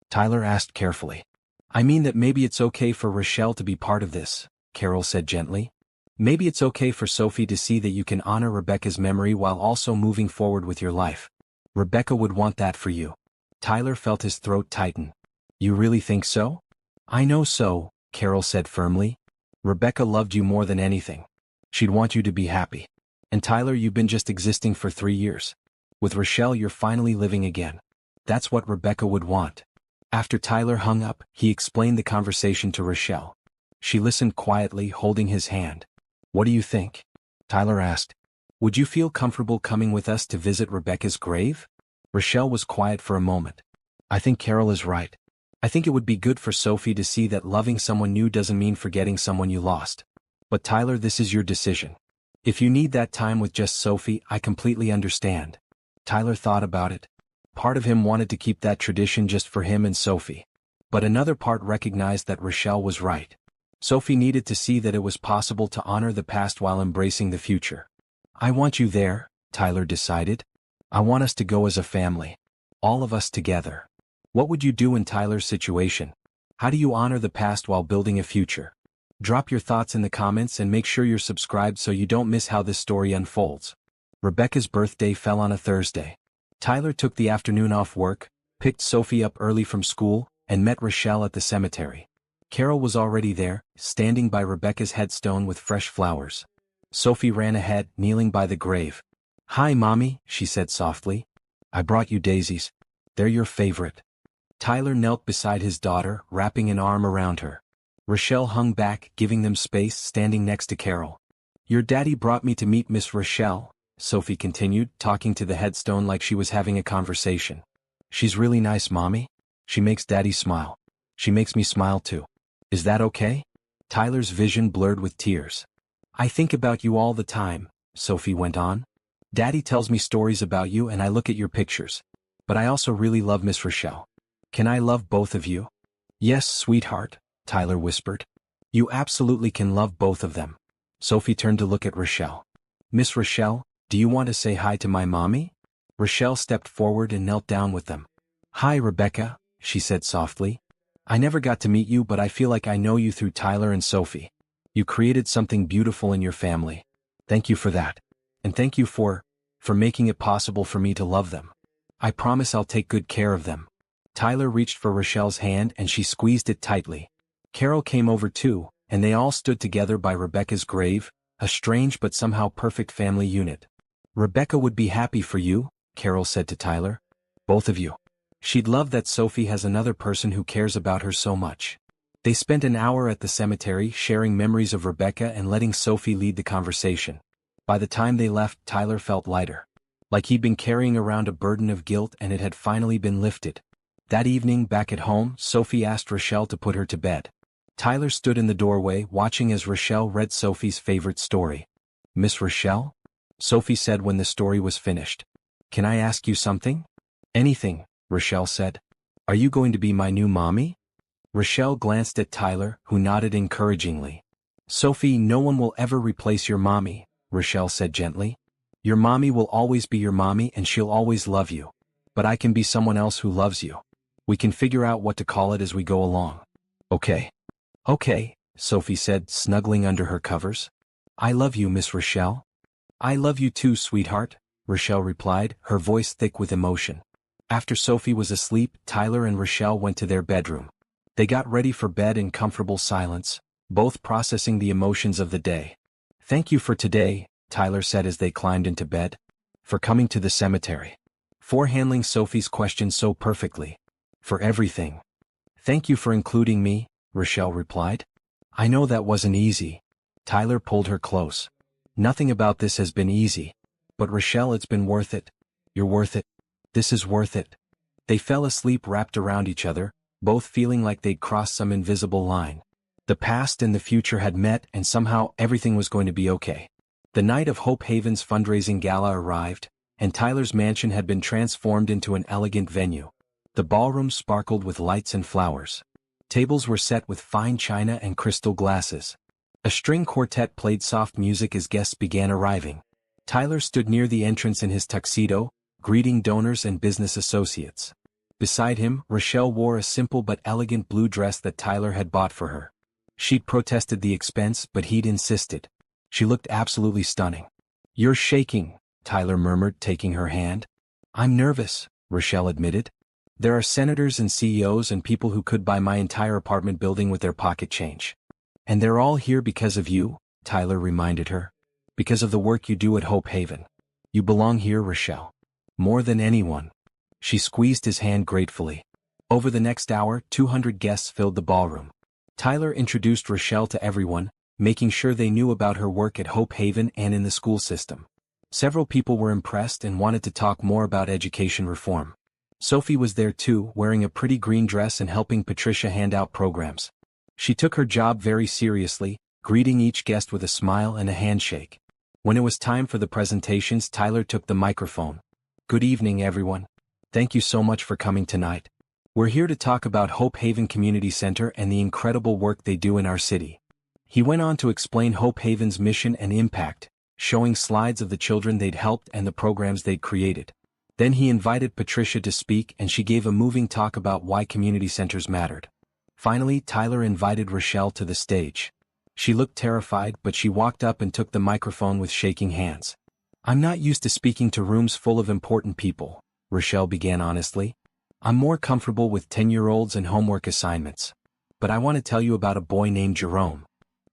Tyler asked carefully. I mean that maybe it's okay for Rochelle to be part of this, Carol said gently. Maybe it's okay for Sophie to see that you can honor Rebecca's memory while also moving forward with your life. Rebecca would want that for you. Tyler felt his throat tighten. You really think so? I know so, Carol said firmly. Rebecca loved you more than anything. She'd want you to be happy. And Tyler, you've been just existing for 3 years. With Rochelle, you're finally living again. That's what Rebecca would want. After Tyler hung up, he explained the conversation to Rochelle. She listened quietly, holding his hand. What do you think? Tyler asked. Would you feel comfortable coming with us to visit Rebecca's grave? Rochelle was quiet for a moment. I think Carol is right. I think it would be good for Sophie to see that loving someone new doesn't mean forgetting someone you lost. But Tyler, this is your decision. If you need that time with just Sophie, I completely understand. Tyler thought about it. Part of him wanted to keep that tradition just for him and Sophie. But another part recognized that Rochelle was right. Sophie needed to see that it was possible to honor the past while embracing the future. I want you there, Tyler decided. I want us to go as a family. All of us together. What would you do in Tyler's situation? How do you honor the past while building a future? Drop your thoughts in the comments and make sure you're subscribed so you don't miss how this story unfolds. Rebecca's birthday fell on a Thursday. Tyler took the afternoon off work, picked Sophie up early from school, and met Rochelle at the cemetery. Carol was already there, standing by Rebecca's headstone with fresh flowers. Sophie ran ahead, kneeling by the grave. "Hi, Mommy," she said softly. "I brought you daisies. They're your favorite." Tyler knelt beside his daughter, wrapping an arm around her. Rochelle hung back, giving them space, standing next to Carol. "Your daddy brought me to meet Miss Rochelle," Sophie continued, talking to the headstone like she was having a conversation. "She's really nice, Mommy. She makes Daddy smile. She makes me smile too. Is that okay?" Tyler's vision blurred with tears. "I think about you all the time," Sophie went on. "Daddy tells me stories about you and I look at your pictures. But I also really love Miss Rochelle. Can I love both of you?" "Yes, sweetheart," Tyler whispered. "You absolutely can love both of them." Sophie turned to look at Rochelle. "Miss Rochelle, do you want to say hi to my mommy?" Rochelle stepped forward and knelt down with them. "Hi, Rebecca," she said softly. "I never got to meet you, but I feel like I know you through Tyler and Sophie. You created something beautiful in your family. Thank you for that. And thank you for making it possible for me to love them. I promise I'll take good care of them." Tyler reached for Rochelle's hand and she squeezed it tightly. Carol came over too, and they all stood together by Rebecca's grave, a strange but somehow perfect family unit. "Rebecca would be happy for you," Carol said to Tyler. "Both of you. She'd love that Sophie has another person who cares about her so much." They spent an hour at the cemetery sharing memories of Rebecca and letting Sophie lead the conversation. By the time they left, Tyler felt lighter. Like he'd been carrying around a burden of guilt and it had finally been lifted. That evening, back at home, Sophie asked Rochelle to put her to bed. Tyler stood in the doorway, watching as Rochelle read Sophie's favorite story. "Miss Rochelle?" Sophie said when the story was finished. "Can I ask you something?" "Anything," Rochelle said. "Are you going to be my new mommy?" Rochelle glanced at Tyler, who nodded encouragingly. "Sophie, no one will ever replace your mommy," Rochelle said gently. "Your mommy will always be your mommy and she'll always love you. But I can be someone else who loves you. We can figure out what to call it as we go along." "Okay." "Okay," Sophie said, snuggling under her covers. "I love you, Miss Rochelle." "I love you too, sweetheart," Rochelle replied, her voice thick with emotion. After Sophie was asleep, Tyler and Rochelle went to their bedroom. They got ready for bed in comfortable silence, both processing the emotions of the day. "Thank you for today," Tyler said as they climbed into bed. "For coming to the cemetery. For handling Sophie's question so perfectly. For everything." "Thank you for including me," Rochelle replied. "I know that wasn't easy." Tyler pulled her close. "Nothing about this has been easy. But Rochelle, it's been worth it. You're worth it. This is worth it." They fell asleep wrapped around each other, both feeling like they'd crossed some invisible line. The past and the future had met and somehow everything was going to be okay. The night of Hope Haven's fundraising gala arrived, and Tyler's mansion had been transformed into an elegant venue. The ballroom sparkled with lights and flowers. Tables were set with fine china and crystal glasses. A string quartet played soft music as guests began arriving. Tyler stood near the entrance in his tuxedo, greeting donors and business associates. Beside him, Rochelle wore a simple but elegant blue dress that Tyler had bought for her. She'd protested the expense, but he'd insisted. She looked absolutely stunning. "You're shaking," Tyler murmured, taking her hand. "I'm nervous," Rochelle admitted. "There are senators and CEOs and people who could buy my entire apartment building with their pocket change. And they're all here because of you," Tyler reminded her. "Because of the work you do at Hope Haven. You belong here, Rochelle. More than anyone." She squeezed his hand gratefully. Over the next hour, 200 guests filled the ballroom. Tyler introduced Rochelle to everyone, making sure they knew about her work at Hope Haven and in the school system. Several people were impressed and wanted to talk more about education reform. Sophie was there too, wearing a pretty green dress and helping Patricia hand out programs. She took her job very seriously, greeting each guest with a smile and a handshake. When it was time for the presentations, Tyler took the microphone. "Good evening, everyone. Thank you so much for coming tonight. We're here to talk about Hope Haven Community Center and the incredible work they do in our city." He went on to explain Hope Haven's mission and impact, showing slides of the children they'd helped and the programs they'd created. Then he invited Patricia to speak and she gave a moving talk about why community centers mattered. Finally, Tyler invited Rochelle to the stage. She looked terrified, but she walked up and took the microphone with shaking hands. I'm not used to speaking to rooms full of important people, Rochelle began honestly. I'm more comfortable with 10-year-olds and homework assignments. But I want to tell you about a boy named Jerome.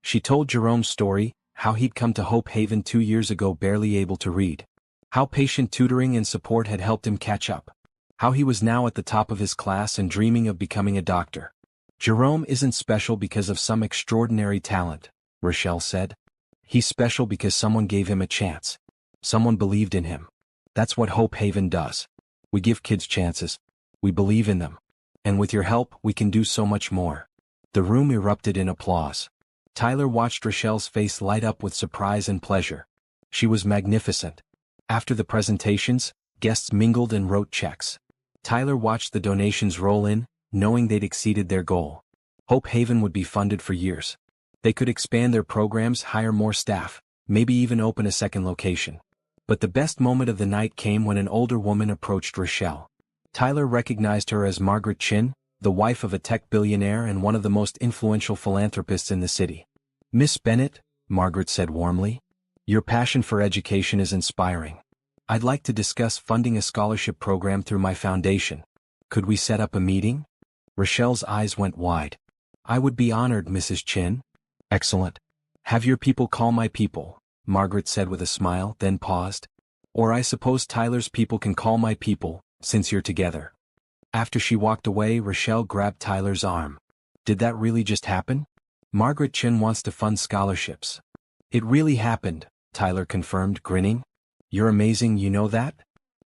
She told Jerome's story, how he'd come to Hope Haven 2 years ago barely able to read. How patient tutoring and support had helped him catch up. How he was now at the top of his class and dreaming of becoming a doctor. Jerome isn't special because of some extraordinary talent, Rochelle said. He's special because someone gave him a chance. Someone believed in him. That's what Hope Haven does. We give kids chances. We believe in them. And with your help, we can do so much more. The room erupted in applause. Tyler watched Rochelle's face light up with surprise and pleasure. She was magnificent. After the presentations, guests mingled and wrote checks. Tyler watched the donations roll in, knowing they'd exceeded their goal. Hope Haven would be funded for years. They could expand their programs, hire more staff, maybe even open a second location. But the best moment of the night came when an older woman approached Rochelle. Tyler recognized her as Margaret Chin, the wife of a tech billionaire and one of the most influential philanthropists in the city. Miss Bennett, Margaret said warmly, your passion for education is inspiring. I'd like to discuss funding a scholarship program through my foundation. Could we set up a meeting? Rochelle's eyes went wide. I would be honored, Mrs. Chin. Excellent. Have your people call my people, Margaret said with a smile, then paused. Or I suppose Tyler's people can call my people, since you're together. After she walked away, Rochelle grabbed Tyler's arm. Did that really just happen? Margaret Chin wants to fund scholarships. It really happened, Tyler confirmed, grinning. You're amazing, you know that?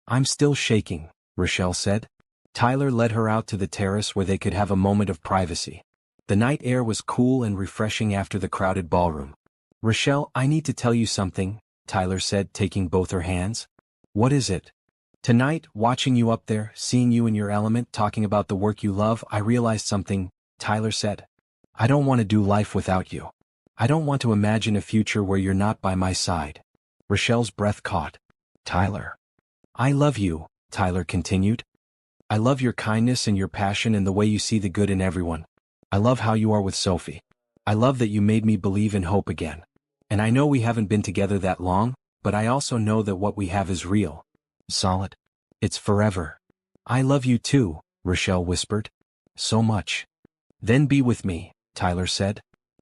I'm still shaking, Rochelle said. Tyler led her out to the terrace where they could have a moment of privacy. The night air was cool and refreshing after the crowded ballroom. Rochelle, I need to tell you something, Tyler said, taking both her hands. What is it? Tonight, watching you up there, seeing you in your element, talking about the work you love, I realized something, Tyler said. I don't want to do life without you. I don't want to imagine a future where you're not by my side. Rochelle's breath caught. Tyler. I love you, Tyler continued. I love your kindness and your passion and the way you see the good in everyone. I love how you are with Sophie. I love that you made me believe in hope again. And I know we haven't been together that long, but I also know that what we have is real. Solid. It's forever. I love you too, Rochelle whispered. So much. Then be with me, Tyler said.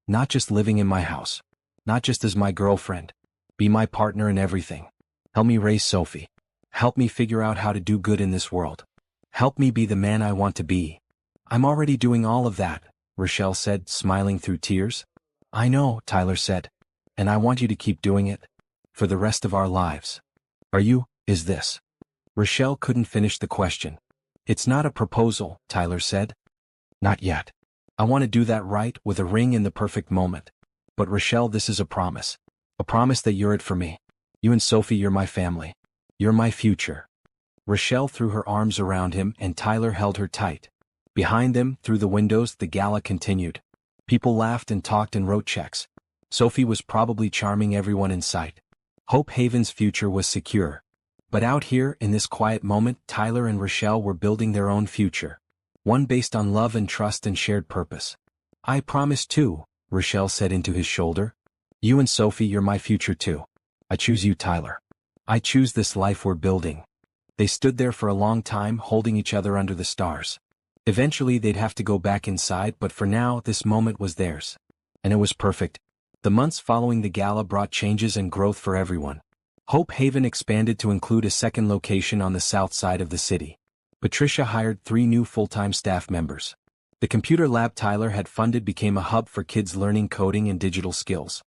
Not just living in my house. Not just as my girlfriend. Be my partner in everything. Help me raise Sophie. Help me figure out how to do good in this world. Help me be the man I want to be. I'm already doing all of that, Rochelle said, smiling through tears. I know, Tyler said. And I want you to keep doing it. For the rest of our lives. Are you? Is this? Rochelle couldn't finish the question. It's not a proposal, Tyler said. Not yet. I want to do that right, with a ring in the perfect moment. But Rochelle, this is a promise. A promise that you're it for me. You and Sophie, you're my family. You're my future. Rochelle threw her arms around him and Tyler held her tight. Behind them, through the windows, the gala continued. People laughed and talked and wrote checks. Sophie was probably charming everyone in sight. Hope Haven's future was secure. But out here, in this quiet moment, Tyler and Rochelle were building their own future. One based on love and trust and shared purpose. I promise too, Rochelle said into his shoulder. You and Sophie, you're my future too. I choose you, Tyler. I choose this life we're building. They stood there for a long time, holding each other under the stars. Eventually they'd have to go back inside, but for now, this moment was theirs. And it was perfect. The months following the gala brought changes and growth for everyone. Hope Haven expanded to include a second location on the south side of the city. Patricia hired 3 new full-time staff members. The computer lab Tyler had funded became a hub for kids learning coding and digital skills.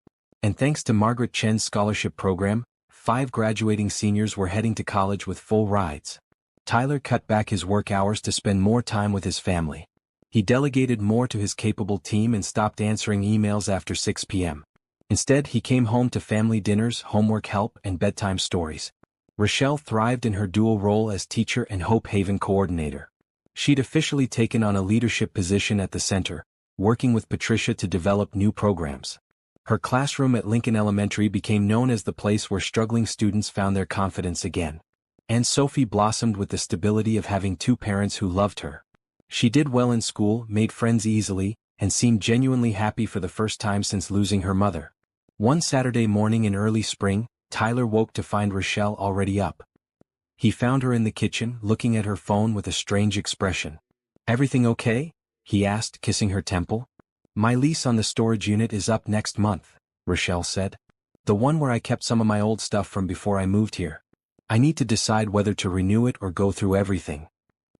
And thanks to Margaret Chen's scholarship program, 5 graduating seniors were heading to college with full rides. Tyler cut back his work hours to spend more time with his family. He delegated more to his capable team and stopped answering emails after 6 p.m. Instead, he came home to family dinners, homework help, and bedtime stories. Rochelle thrived in her dual role as teacher and Hope Haven coordinator. She'd officially taken on a leadership position at the center, working with Patricia to develop new programs. Her classroom at Lincoln Elementary became known as the place where struggling students found their confidence again. And Sophie blossomed with the stability of having 2 parents who loved her. She did well in school, made friends easily, and seemed genuinely happy for the first time since losing her mother. One Saturday morning in early spring, Tyler woke to find Rochelle already up. He found her in the kitchen, looking at her phone with a strange expression. "Everything okay?" he asked, kissing her temple. "My lease on the storage unit is up next month," Rochelle said. "The one where I kept some of my old stuff from before I moved here. I need to decide whether to renew it or go through everything."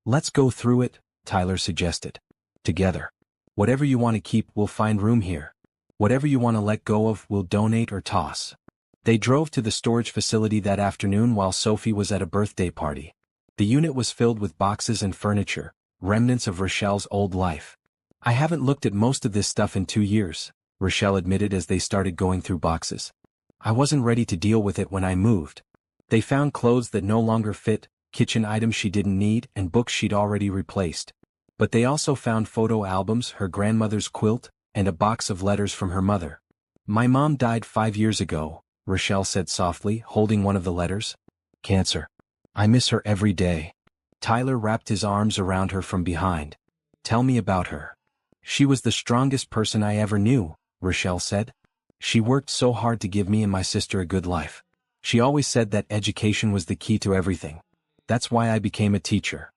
"Let's go through it," Tyler suggested. "Together. Whatever you want to keep, we'll find room here. Whatever you want to let go of, we'll donate or toss." They drove to the storage facility that afternoon while Sophie was at a birthday party. The unit was filled with boxes and furniture, remnants of Rochelle's old life. "I haven't looked at most of this stuff in 2 years," Rochelle admitted as they started going through boxes. "I wasn't ready to deal with it when I moved." They found clothes that no longer fit, kitchen items she didn't need, and books she'd already replaced. But they also found photo albums, her grandmother's quilt, and a box of letters from her mother. "My mom died 5 years ago," Rochelle said softly, holding one of the letters. "Cancer. I miss her every day." Tyler wrapped his arms around her from behind. "Tell me about her." "She was the strongest person I ever knew," Rochelle said. "She worked so hard to give me and my sister a good life. She always said that education was the key to everything. That's why I became a teacher."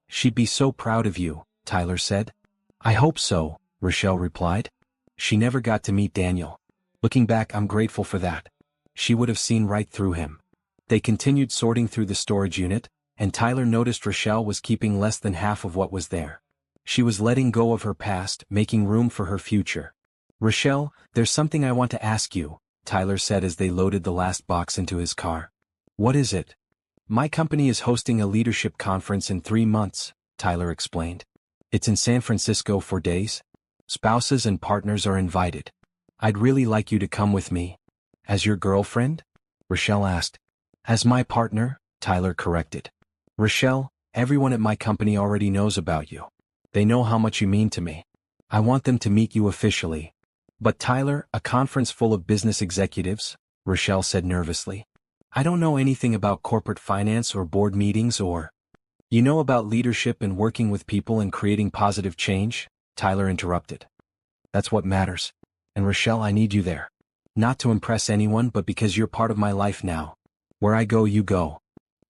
"She'd be so proud of you," Tyler said. "I hope so," Rochelle replied. "She never got to meet Daniel. Looking back, I'm grateful for that. She would have seen right through him." They continued sorting through the storage unit, and Tyler noticed Rochelle was keeping less than half of what was there. She was letting go of her past, making room for her future. "Rochelle, there's something I want to ask you," Tyler said as they loaded the last box into his car. "What is it?" "My company is hosting a leadership conference in 3 months, Tyler explained. "It's in San Francisco for days. Spouses and partners are invited. I'd really like you to come with me." "As your girlfriend?" Rochelle asked. "As my partner," Tyler corrected. "Rochelle, everyone at my company already knows about you. They know how much you mean to me. I want them to meet you officially." "But Tyler, a conference full of business executives," Rochelle said nervously. "I don't know anything about corporate finance or board meetings or—" "You know about leadership and working with people and creating positive change," Tyler interrupted. "That's what matters. And Rochelle, I need you there. Not to impress anyone, but because you're part of my life now. Where I go, you go."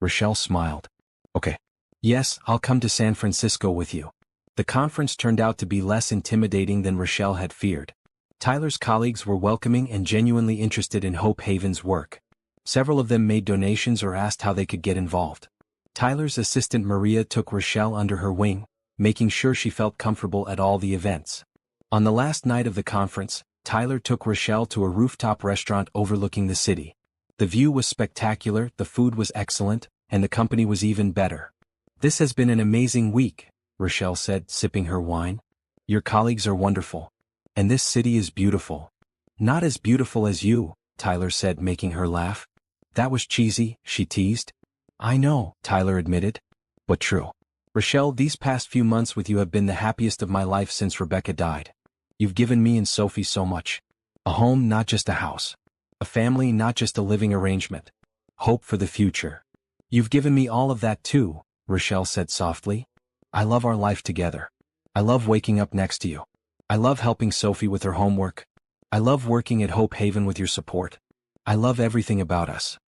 Rochelle smiled. "Okay. Yes, I'll come to San Francisco with you." The conference turned out to be less intimidating than Rochelle had feared. Tyler's colleagues were welcoming and genuinely interested in Hope Haven's work. Several of them made donations or asked how they could get involved. Tyler's assistant Maria took Rochelle under her wing, making sure she felt comfortable at all the events. On the last night of the conference, Tyler took Rochelle to a rooftop restaurant overlooking the city. The view was spectacular, the food was excellent, and the company was even better. "This has been an amazing week," Rochelle said, sipping her wine. "Your colleagues are wonderful. And this city is beautiful." "Not as beautiful as you," Tyler said, making her laugh. "That was cheesy," she teased. "I know," Tyler admitted. "But true. Rochelle, these past few months with you have been the happiest of my life since Rebecca died. You've given me and Sophie so much. A home, not just a house. A family, not just a living arrangement. Hope for the future. You've given me all of that too," Rochelle said softly. "I love our life together. I love waking up next to you. I love helping Sophie with her homework. I love working at Hope Haven with your support. I love everything about us."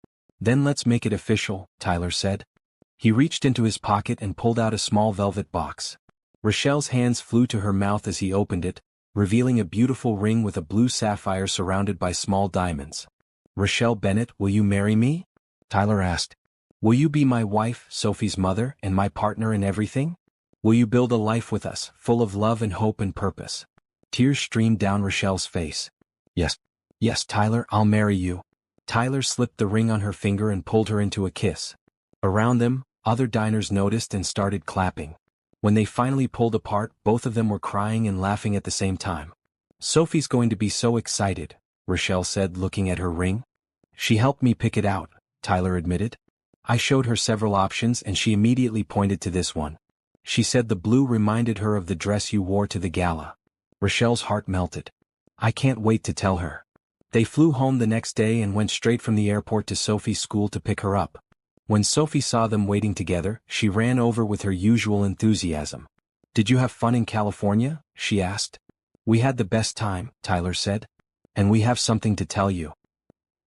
"Then let's make it official," Tyler said. He reached into his pocket and pulled out a small velvet box. Rochelle's hands flew to her mouth as he opened it, revealing a beautiful ring with a blue sapphire surrounded by small diamonds. "Rochelle Bennett, will you marry me?" Tyler asked. "Will you be my wife, Sophie's mother, and my partner in everything? Will you build a life with us, full of love and hope and purpose?" Tears streamed down Rochelle's face. "Yes. Yes, Tyler, I'll marry you." Tyler slipped the ring on her finger and pulled her into a kiss. Around them, other diners noticed and started clapping. When they finally pulled apart, both of them were crying and laughing at the same time. "Sophie's going to be so excited," Rochelle said, looking at her ring. "She helped me pick it out," Tyler admitted. "I showed her several options and she immediately pointed to this one. She said the blue reminded her of the dress you wore to the gala." Rochelle's heart melted. "I can't wait to tell her." They flew home the next day and went straight from the airport to Sophie's school to pick her up. When Sophie saw them waiting together, she ran over with her usual enthusiasm. "Did you have fun in California?" she asked. "We had the best time," Tyler said. "And we have something to tell you."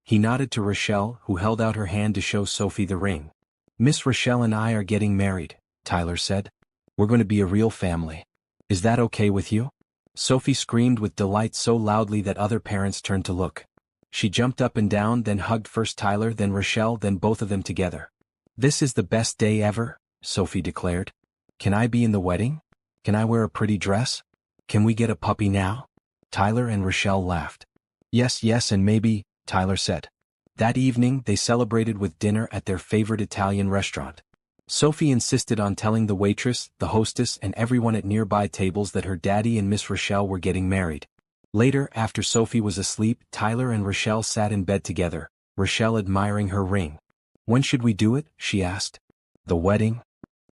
He nodded to Rochelle, who held out her hand to show Sophie the ring. Miss Rochelle and I are getting married, Tyler said. We're going to be a real family. Is that okay with you? Sophie screamed with delight so loudly that other parents turned to look. She jumped up and down, then hugged first Tyler, then Rochelle, then both of them together. This is the best day ever, Sophie declared. Can I be in the wedding? Can I wear a pretty dress? Can we get a puppy now? Tyler and Rochelle laughed. Yes, yes, and maybe, Tyler said. That evening they celebrated with dinner at their favorite Italian restaurant. Sophie insisted on telling the waitress, the hostess, and everyone at nearby tables that her daddy and Miss Rochelle were getting married. Later, after Sophie was asleep, Tyler and Rochelle sat in bed together, Rochelle admiring her ring. When should we do it? She asked. The wedding?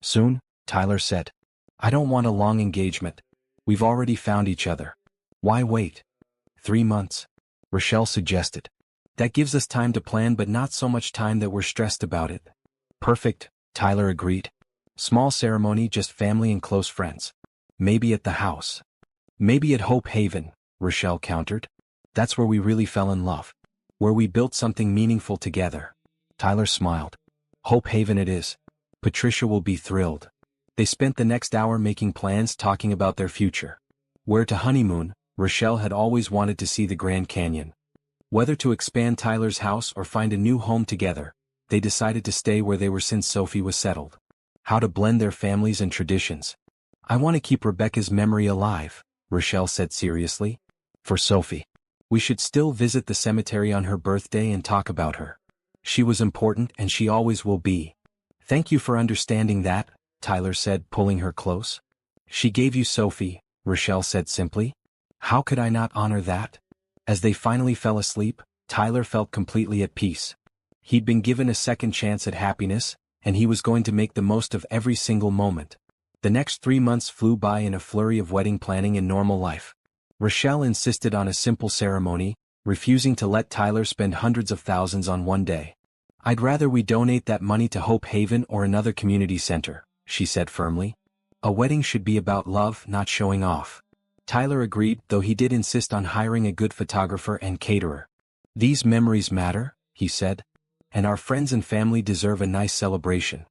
Soon, Tyler said. I don't want a long engagement. We've already found each other. Why wait? 3 months, Rochelle suggested. That gives us time to plan, but not so much time that we're stressed about it. Perfect, Tyler agreed. Small ceremony, just family and close friends. Maybe at the house. Maybe at Hope Haven, Rochelle countered. That's where we really fell in love. Where we built something meaningful together. Tyler smiled. Hope Haven it is. Patricia will be thrilled. They spent the next hour making plans, talking about their future. Where to honeymoon? Rochelle had always wanted to see the Grand Canyon. Whether to expand Tyler's house or find a new home together, they decided to stay where they were since Sophie was settled. How to blend their families and traditions. I want to keep Rebecca's memory alive, Rochelle said seriously. For Sophie. We should still visit the cemetery on her birthday and talk about her. She was important and she always will be. Thank you for understanding that, Tyler said, pulling her close. She gave you Sophie, Rochelle said simply. How could I not honor that? As they finally fell asleep, Tyler felt completely at peace. He'd been given a second chance at happiness, and he was going to make the most of every single moment. The next 3 months flew by in a flurry of wedding planning and normal life. Rochelle insisted on a simple ceremony, refusing to let Tyler spend hundreds of thousands on one day. I'd rather we donate that money to Hope Haven or another community center, she said firmly. A wedding should be about love, not showing off. Tyler agreed, though he did insist on hiring a good photographer and caterer. These memories matter, he said. And our friends and family deserve a nice celebration.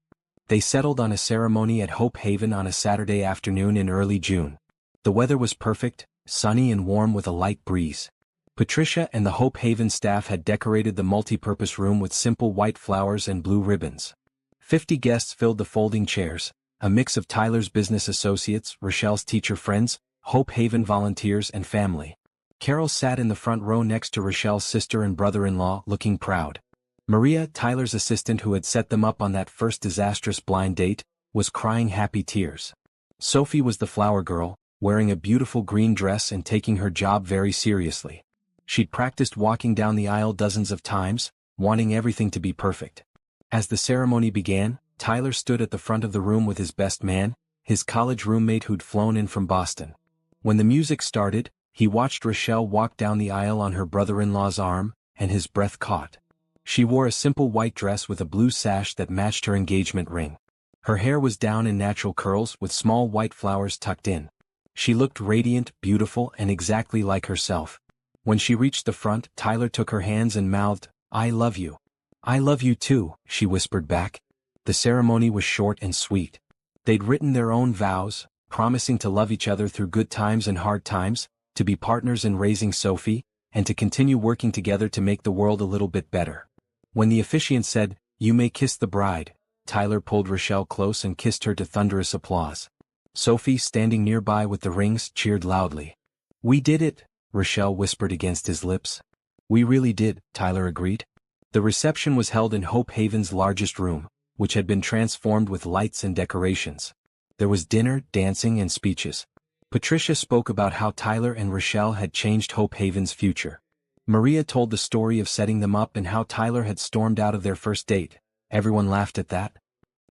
They settled on a ceremony at Hope Haven on a Saturday afternoon in early June. The weather was perfect, sunny and warm with a light breeze. Patricia and the Hope Haven staff had decorated the multi-purpose room with simple white flowers and blue ribbons. 50 guests filled the folding chairs, a mix of Tyler's business associates, Rochelle's teacher friends, Hope Haven volunteers and family. Carol sat in the front row next to Rochelle's sister and brother-in-law, looking proud. Maria, Tyler's assistant who had set them up on that first disastrous blind date, was crying happy tears. Sophie was the flower girl, wearing a beautiful green dress and taking her job very seriously. She'd practiced walking down the aisle dozens of times, wanting everything to be perfect. As the ceremony began, Tyler stood at the front of the room with his best man, his college roommate who'd flown in from Boston. When the music started, he watched Rochelle walk down the aisle on her brother-in-law's arm, and his breath caught. She wore a simple white dress with a blue sash that matched her engagement ring. Her hair was down in natural curls with small white flowers tucked in. She looked radiant, beautiful, and exactly like herself. When she reached the front, Tyler took her hands and mouthed, "I love you." "I love you too," she whispered back. The ceremony was short and sweet. They'd written their own vows, promising to love each other through good times and hard times, to be partners in raising Sophie, and to continue working together to make the world a little bit better. When the officiant said, "You may kiss the bride," Tyler pulled Rochelle close and kissed her to thunderous applause. Sophie, standing nearby with the rings, cheered loudly. "We did it," Rochelle whispered against his lips. "We really did," Tyler agreed. The reception was held in Hope Haven's largest room, which had been transformed with lights and decorations. There was dinner, dancing, and speeches. Patricia spoke about how Tyler and Rochelle had changed Hope Haven's future. Maria told the story of setting them up and how Tyler had stormed out of their first date. Everyone laughed at that.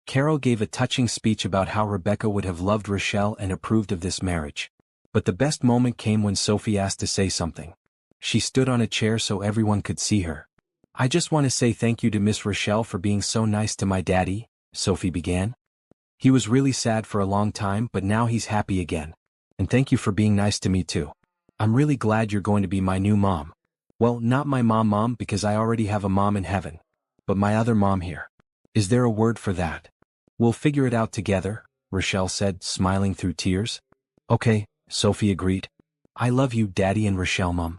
Carol gave a touching speech about how Rebecca would have loved Rochelle and approved of this marriage. But the best moment came when Sophie asked to say something. She stood on a chair so everyone could see her. "I just want to say thank you to Miss Rochelle for being so nice to my daddy," Sophie began. "He was really sad for a long time, but now he's happy again. And thank you for being nice to me too. I'm really glad you're going to be my new mom." Well, not my mom because I already have a mom in heaven. But my other mom here. Is there a word for that? We'll figure it out together, Rochelle said, smiling through tears. Okay, Sophie agreed. I love you, Daddy and Rochelle, Mom.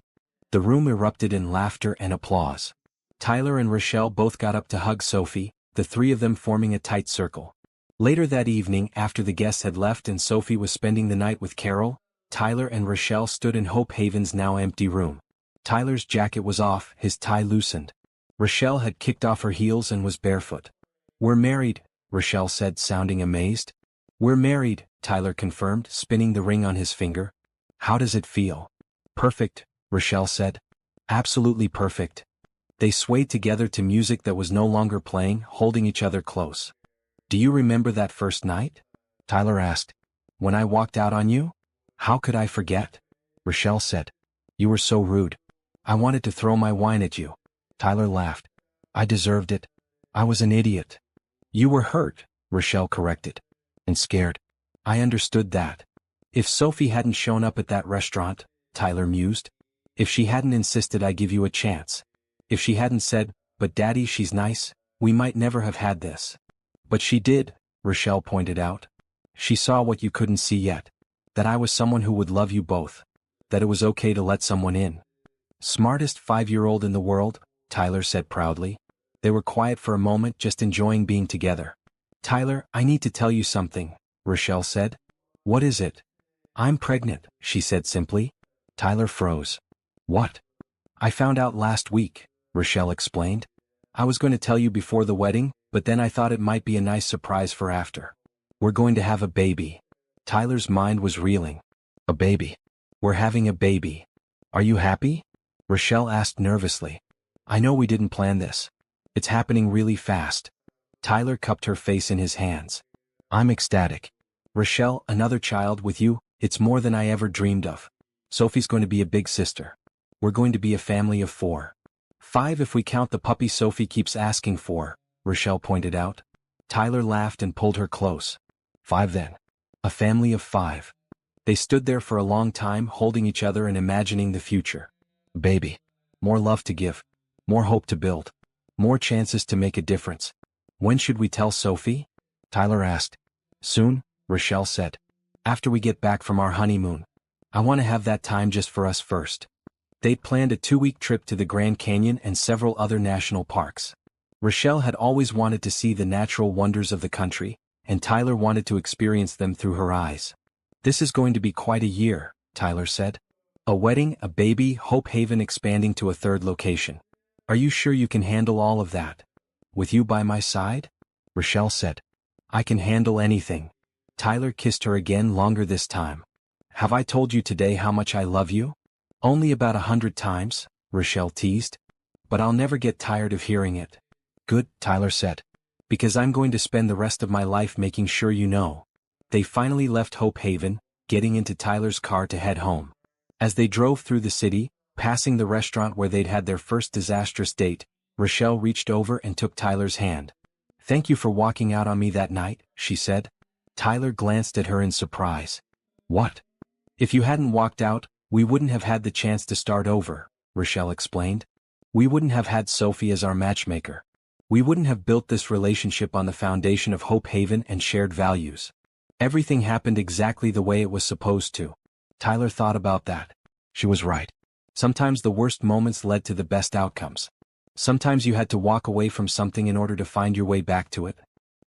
The room erupted in laughter and applause. Tyler and Rochelle both got up to hug Sophie, the three of them forming a tight circle. Later that evening, after the guests had left and Sophie was spending the night with Carol, Tyler and Rochelle stood in Hope Haven's now empty room. Tyler's jacket was off, his tie loosened. Rochelle had kicked off her heels and was barefoot. We're married, Rochelle said, sounding amazed. We're married, Tyler confirmed, spinning the ring on his finger. How does it feel? Perfect, Rochelle said. Absolutely perfect. They swayed together to music that was no longer playing, holding each other close. Do you remember that first night? Tyler asked. When I walked out on you? How could I forget? Rochelle said. You were so rude. I wanted to throw my wine at you. Tyler laughed. I deserved it. I was an idiot. You were hurt, Rochelle corrected. And scared. I understood that. If Sophie hadn't shown up at that restaurant, Tyler mused. If she hadn't insisted I give you a chance. If she hadn't said, but Daddy, she's nice, we might never have had this. But she did, Rochelle pointed out. She saw what you couldn't see yet. That I was someone who would love you both. That it was okay to let someone in. Smartest 5-year-old in the world, Tyler said proudly. They were quiet for a moment, just enjoying being together. Tyler, I need to tell you something, Rochelle said. What is it? I'm pregnant, she said simply. Tyler froze. What? I found out last week, Rochelle explained. I was going to tell you before the wedding, but then I thought it might be a nice surprise for after. We're going to have a baby. Tyler's mind was reeling. A baby. We're having a baby. Are you happy? Rochelle asked nervously. I know we didn't plan this. It's happening really fast. Tyler cupped her face in his hands. I'm ecstatic. Rochelle, another child with you, it's more than I ever dreamed of. Sophie's going to be a big sister. We're going to be a family of 4. 5 if we count the puppy Sophie keeps asking for, Rochelle pointed out. Tyler laughed and pulled her close. 5 then. A family of 5. They stood there for a long time, holding each other and imagining the future. Baby. More love to give. More hope to build. More chances to make a difference. When should we tell Sophie? Tyler asked. Soon, Rochelle said. After we get back from our honeymoon. I want to have that time just for us first. They'd planned a 2-week trip to the Grand Canyon and several other national parks. Rochelle had always wanted to see the natural wonders of the country, and Tyler wanted to experience them through her eyes. This is going to be quite a year, Tyler said. A wedding, a baby, Hope Haven expanding to a 3rd location. Are you sure you can handle all of that? With you by my side? Rochelle said. I can handle anything. Tyler kissed her again, longer this time. Have I told you today how much I love you? Only about 100 times, Rochelle teased. But I'll never get tired of hearing it. Good, Tyler said. Because I'm going to spend the rest of my life making sure you know. They finally left Hope Haven, getting into Tyler's car to head home. As they drove through the city, passing the restaurant where they'd had their first disastrous date, Rochelle reached over and took Tyler's hand. Thank you for walking out on me that night, she said. Tyler glanced at her in surprise. What? If you hadn't walked out, we wouldn't have had the chance to start over, Rochelle explained. We wouldn't have had Sophie as our matchmaker. We wouldn't have built this relationship on the foundation of Hope Haven and shared values. Everything happened exactly the way it was supposed to. Tyler thought about that. She was right. Sometimes the worst moments led to the best outcomes. Sometimes you had to walk away from something in order to find your way back to it.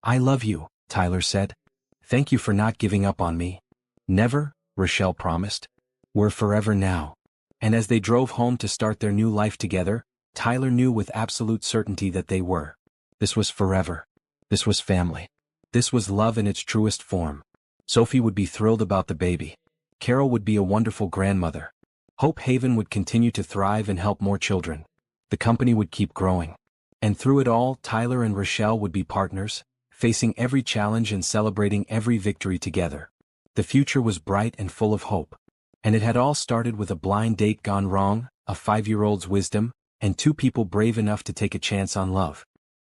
I love you, Tyler said. Thank you for not giving up on me. Never, Rochelle promised. We're forever now. And as they drove home to start their new life together, Tyler knew with absolute certainty that they were. This was forever. This was family. This was love in its truest form. Sophie would be thrilled about the baby. Carol would be a wonderful grandmother. Hope Haven would continue to thrive and help more children. The company would keep growing. And through it all, Tyler and Rochelle would be partners, facing every challenge and celebrating every victory together. The future was bright and full of hope. And it had all started with a blind date gone wrong, a 5-year-old's wisdom, and 2 people brave enough to take a chance on love.